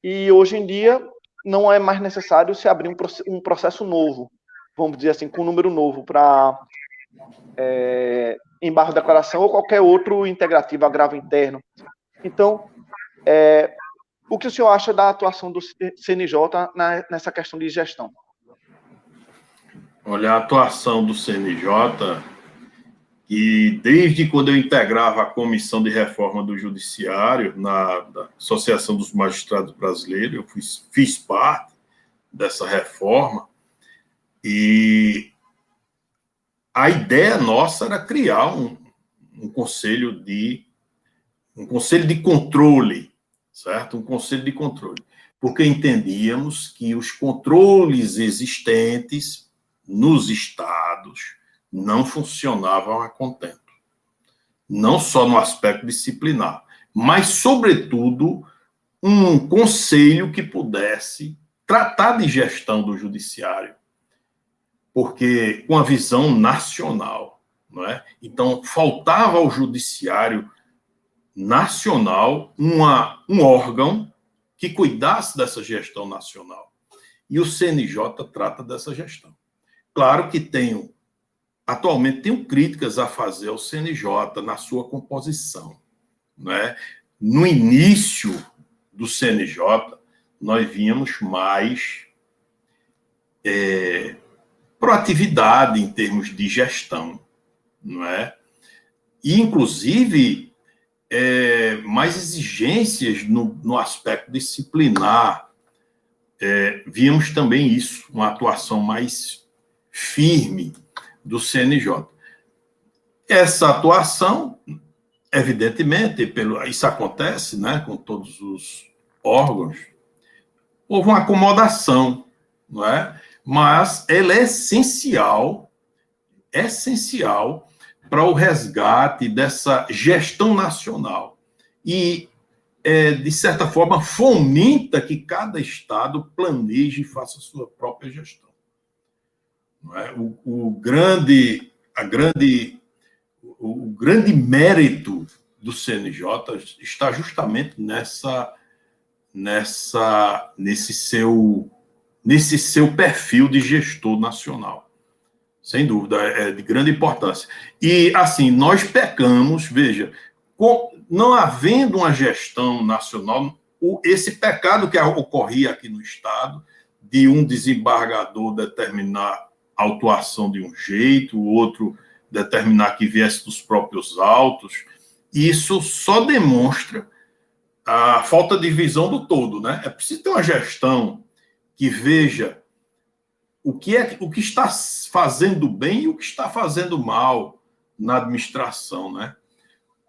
E, hoje em dia, não é mais necessário se abrir um processo novo, vamos dizer assim, com um número novo para embargo de declaração ou qualquer outro integrativo, agravo interno. Então, o que o senhor acha da atuação do CNJ nessa questão de gestão? Olha, a atuação do CNJ, e desde quando eu integrava a Comissão de Reforma do Judiciário, da Associação dos Magistrados Brasileiros, eu fiz parte dessa reforma, e a ideia nossa era criar um conselho de controle, certo? Um conselho de controle, porque entendíamos que os controles existentes nos estados não funcionavam a contento. Não só no aspecto disciplinar, mas, sobretudo, um conselho que pudesse tratar de gestão do judiciário, porque com a visão nacional, não é? Então, faltava ao judiciário nacional um órgão que cuidasse dessa gestão nacional. E o CNJ trata dessa gestão. Claro que atualmente tenho críticas a fazer ao CNJ na sua composição, né? No início do CNJ, nós víamos mais proatividade em termos de gestão, não é? E, inclusive, mais exigências no aspecto disciplinar. Víamos também isso, uma atuação mais firme do CNJ. Essa atuação, evidentemente, isso acontece, né, com todos os órgãos, houve uma acomodação, não é? Mas ela é essencial para o resgate dessa gestão nacional. E, de certa forma, fomenta que cada estado planeje e faça a sua própria gestão. Não é? O grande mérito do CNJ está justamente nesse seu perfil de gestor nacional. Sem dúvida, é de grande importância. E, assim, nós pecamos, veja, não havendo uma gestão nacional, esse pecado que ocorria aqui no Estado, de um desembargador determinar a autuação de um jeito, o outro determinar que viesse dos próprios autos, isso só demonstra a falta de visão do todo, né? É preciso ter uma gestão que veja o que está fazendo bem e o que está fazendo mal na administração, né?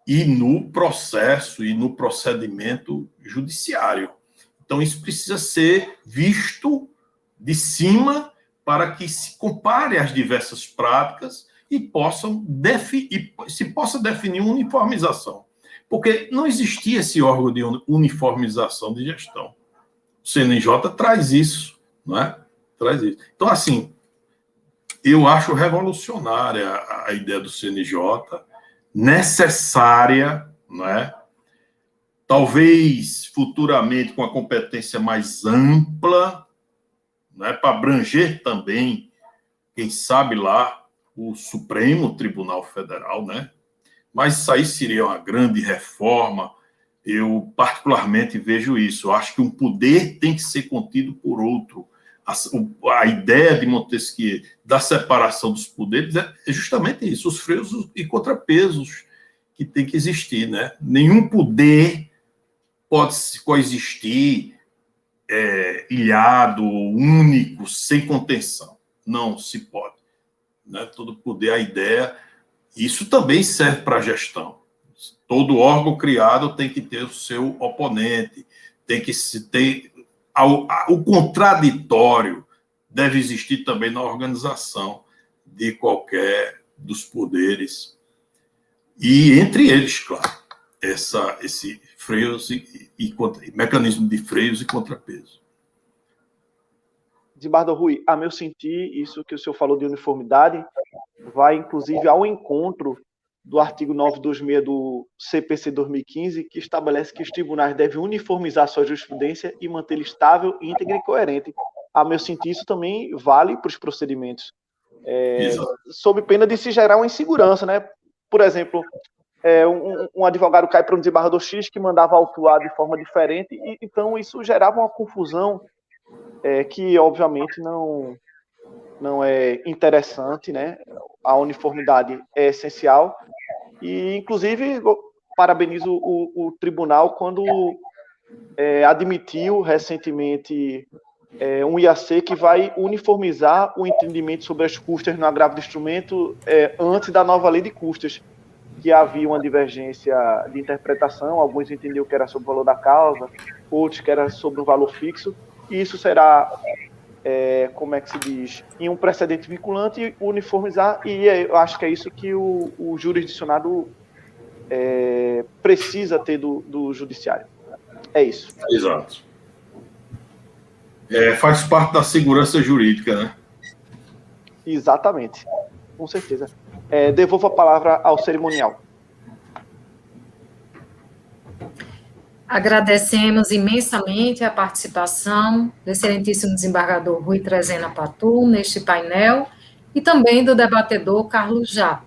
E no processo e no procedimento judiciário. Então, isso precisa ser visto de cima para que se compare as diversas práticas e se possa definir uma uniformização. Porque não existia esse órgão de uniformização de gestão. O CNJ traz isso, não é? Traz isso. Então, assim, eu acho revolucionária a ideia do CNJ, necessária, não é? Talvez futuramente com a competência mais ampla, não é? Para abranger também, quem sabe lá, o Supremo Tribunal Federal, né? Mas isso aí seria uma grande reforma. Eu particularmente vejo isso. Eu acho que um poder tem que ser contido por outro. A ideia de Montesquieu da separação dos poderes é justamente isso, os freios e contrapesos que tem que existir, né? Nenhum poder pode coexistir ilhado, único, sem contenção. Não se pode. Né? Todo poder, a ideia... Isso também serve para a gestão. Todo órgão criado tem que ter o seu oponente, tem que se ter... O contraditório deve existir também na organização de qualquer dos poderes. E, entre eles, claro, esse freios e mecanismo de freios e contrapeso. Desembargador Rui, a meu sentir, isso que o senhor falou de uniformidade vai, inclusive, ao encontro do artigo 926 do CPC 2015, que estabelece que os tribunais devem uniformizar sua jurisprudência e mantê-la estável, íntegra e coerente. A meu sentir, isso também vale para os procedimentos, sob pena de se gerar uma insegurança, né? Por exemplo, um advogado cai para um desembargador X que mandava autuar de forma diferente, e então isso gerava uma confusão que, obviamente, não é interessante, né? A uniformidade é essencial e, inclusive, parabenizo o tribunal quando admitiu recentemente um IAC que vai uniformizar o entendimento sobre as custas no agravo do instrumento antes da nova lei de custas, que havia uma divergência de interpretação, alguns entendiam que era sobre o valor da causa, outros que era sobre o valor fixo, e isso será... como é que se diz, em um precedente vinculante, uniformizar, e eu acho que é isso que o jurisdicionado precisa ter do judiciário. É isso. Exato. Faz parte da segurança jurídica, né? Exatamente, com certeza. Devolvo a palavra ao cerimonial. Agradecemos imensamente a participação do excelentíssimo desembargador Rui Trezena Patul neste painel e também do debatedor Carlos Já.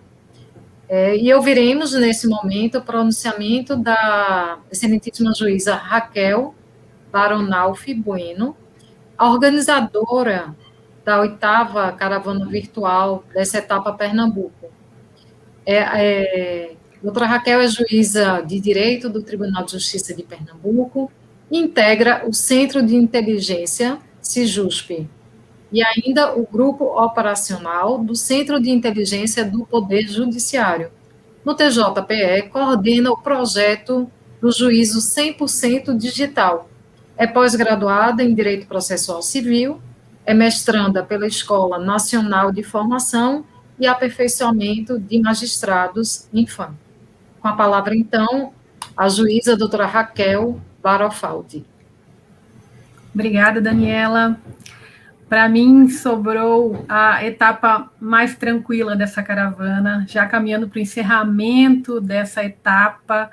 E ouviremos, nesse momento, o pronunciamento da excelentíssima juíza Raquel Baronalfi Bueno, a organizadora da 8ª caravana virtual dessa etapa Pernambuco. Doutora Raquel é juíza de Direito do Tribunal de Justiça de Pernambuco e integra o Centro de Inteligência, CIJUSP, e ainda o Grupo Operacional do Centro de Inteligência do Poder Judiciário. No TJPE, coordena o projeto do Juízo 100% Digital. É pós-graduada em Direito Processual Civil é mestranda pela Escola Nacional de Formação e Aperfeiçoamento de Magistrados, INFAM. Com a palavra, então, a juíza doutora Raquel Barofaldi. Obrigada, Daniela. Para mim, sobrou a etapa mais tranquila dessa caravana, já caminhando para o encerramento dessa etapa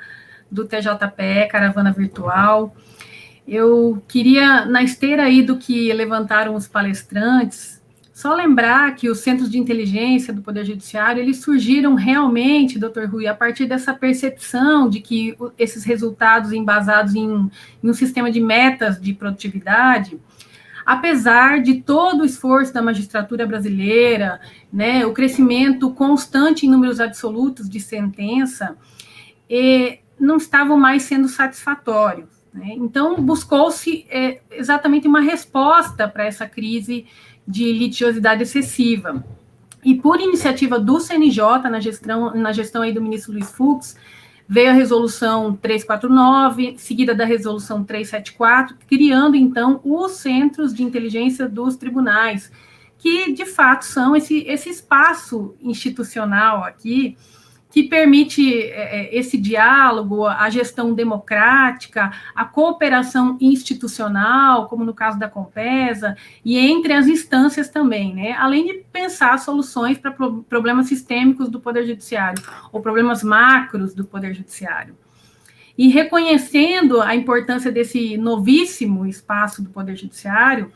do TJPE, caravana virtual. Eu queria, na esteira aí do que levantaram os palestrantes, só lembrar que os centros de inteligência do Poder Judiciário, eles surgiram realmente, doutor Rui, a partir dessa percepção de que esses resultados embasados em um sistema de metas de produtividade, apesar de todo o esforço da magistratura brasileira, né, o crescimento constante em números absolutos de sentença, não estavam mais sendo satisfatórios. Né? Então, buscou-se exatamente uma resposta para essa crise de litigiosidade excessiva. E por iniciativa do CNJ, na gestão aí do ministro Luiz Fux, veio a resolução 349, seguida da resolução 374, criando, então, os centros de inteligência dos tribunais, que, de fato, são esse espaço institucional aqui, que permite esse diálogo, a gestão democrática, a cooperação institucional, como no caso da Compesa, e entre as instâncias também, né? Além de pensar soluções para problemas sistêmicos do Poder Judiciário, ou problemas macros do Poder Judiciário. E reconhecendo a importância desse novíssimo espaço do Poder Judiciário,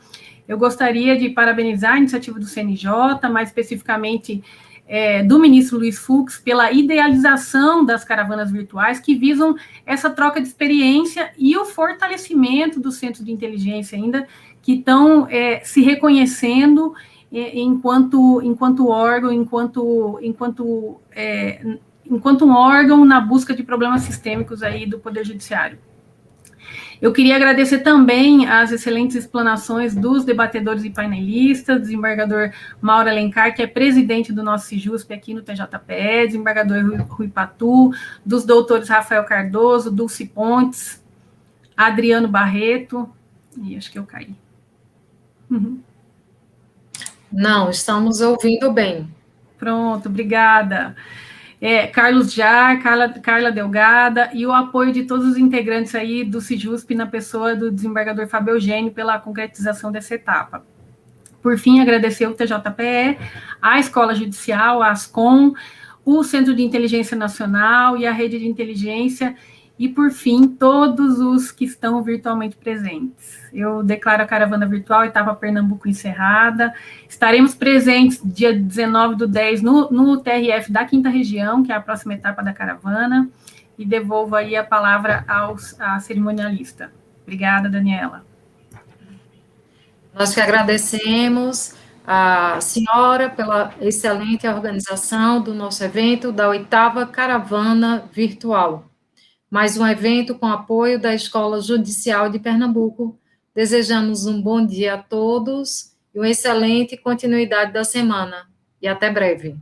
eu gostaria de parabenizar a iniciativa do CNJ, mais especificamente do ministro Luiz Fux, pela idealização das caravanas virtuais que visam essa troca de experiência e o fortalecimento dos centros de inteligência ainda, que estão se reconhecendo enquanto órgão, enquanto um órgão na busca de problemas sistêmicos aí do Poder Judiciário. Eu queria agradecer também as excelentes explanações dos debatedores e painelistas, desembargador Mauro Alencar, que é presidente do nosso CIJUSP aqui no TJPE, desembargador Rui Patu, dos doutores Rafael Cardoso, Dulce Pontes, Adriano Barreto, e acho que eu caí. Uhum. Não, estamos ouvindo bem. Pronto, obrigada. Carlos Jar, Carla Delgada, e o apoio de todos os integrantes aí do CIJUSP na pessoa do desembargador Fábio Eugênio pela concretização dessa etapa. Por fim, agradecer o TJPE, a Escola Judicial, a ASCOM, o Centro de Inteligência Nacional e a Rede de Inteligência, e, por fim, todos os que estão virtualmente presentes. Eu declaro a caravana virtual, etapa Pernambuco encerrada. Estaremos presentes dia 19/10 no TRF da 5ª Região, que é a próxima etapa da caravana, e devolvo aí a palavra à cerimonialista. Obrigada, Daniela. Nós que agradecemos a senhora pela excelente organização do nosso evento, da 8ª Caravana Virtual. Mais um evento com apoio da Escola Judicial de Pernambuco. Desejamos um bom dia a todos e uma excelente continuidade da semana. E até breve.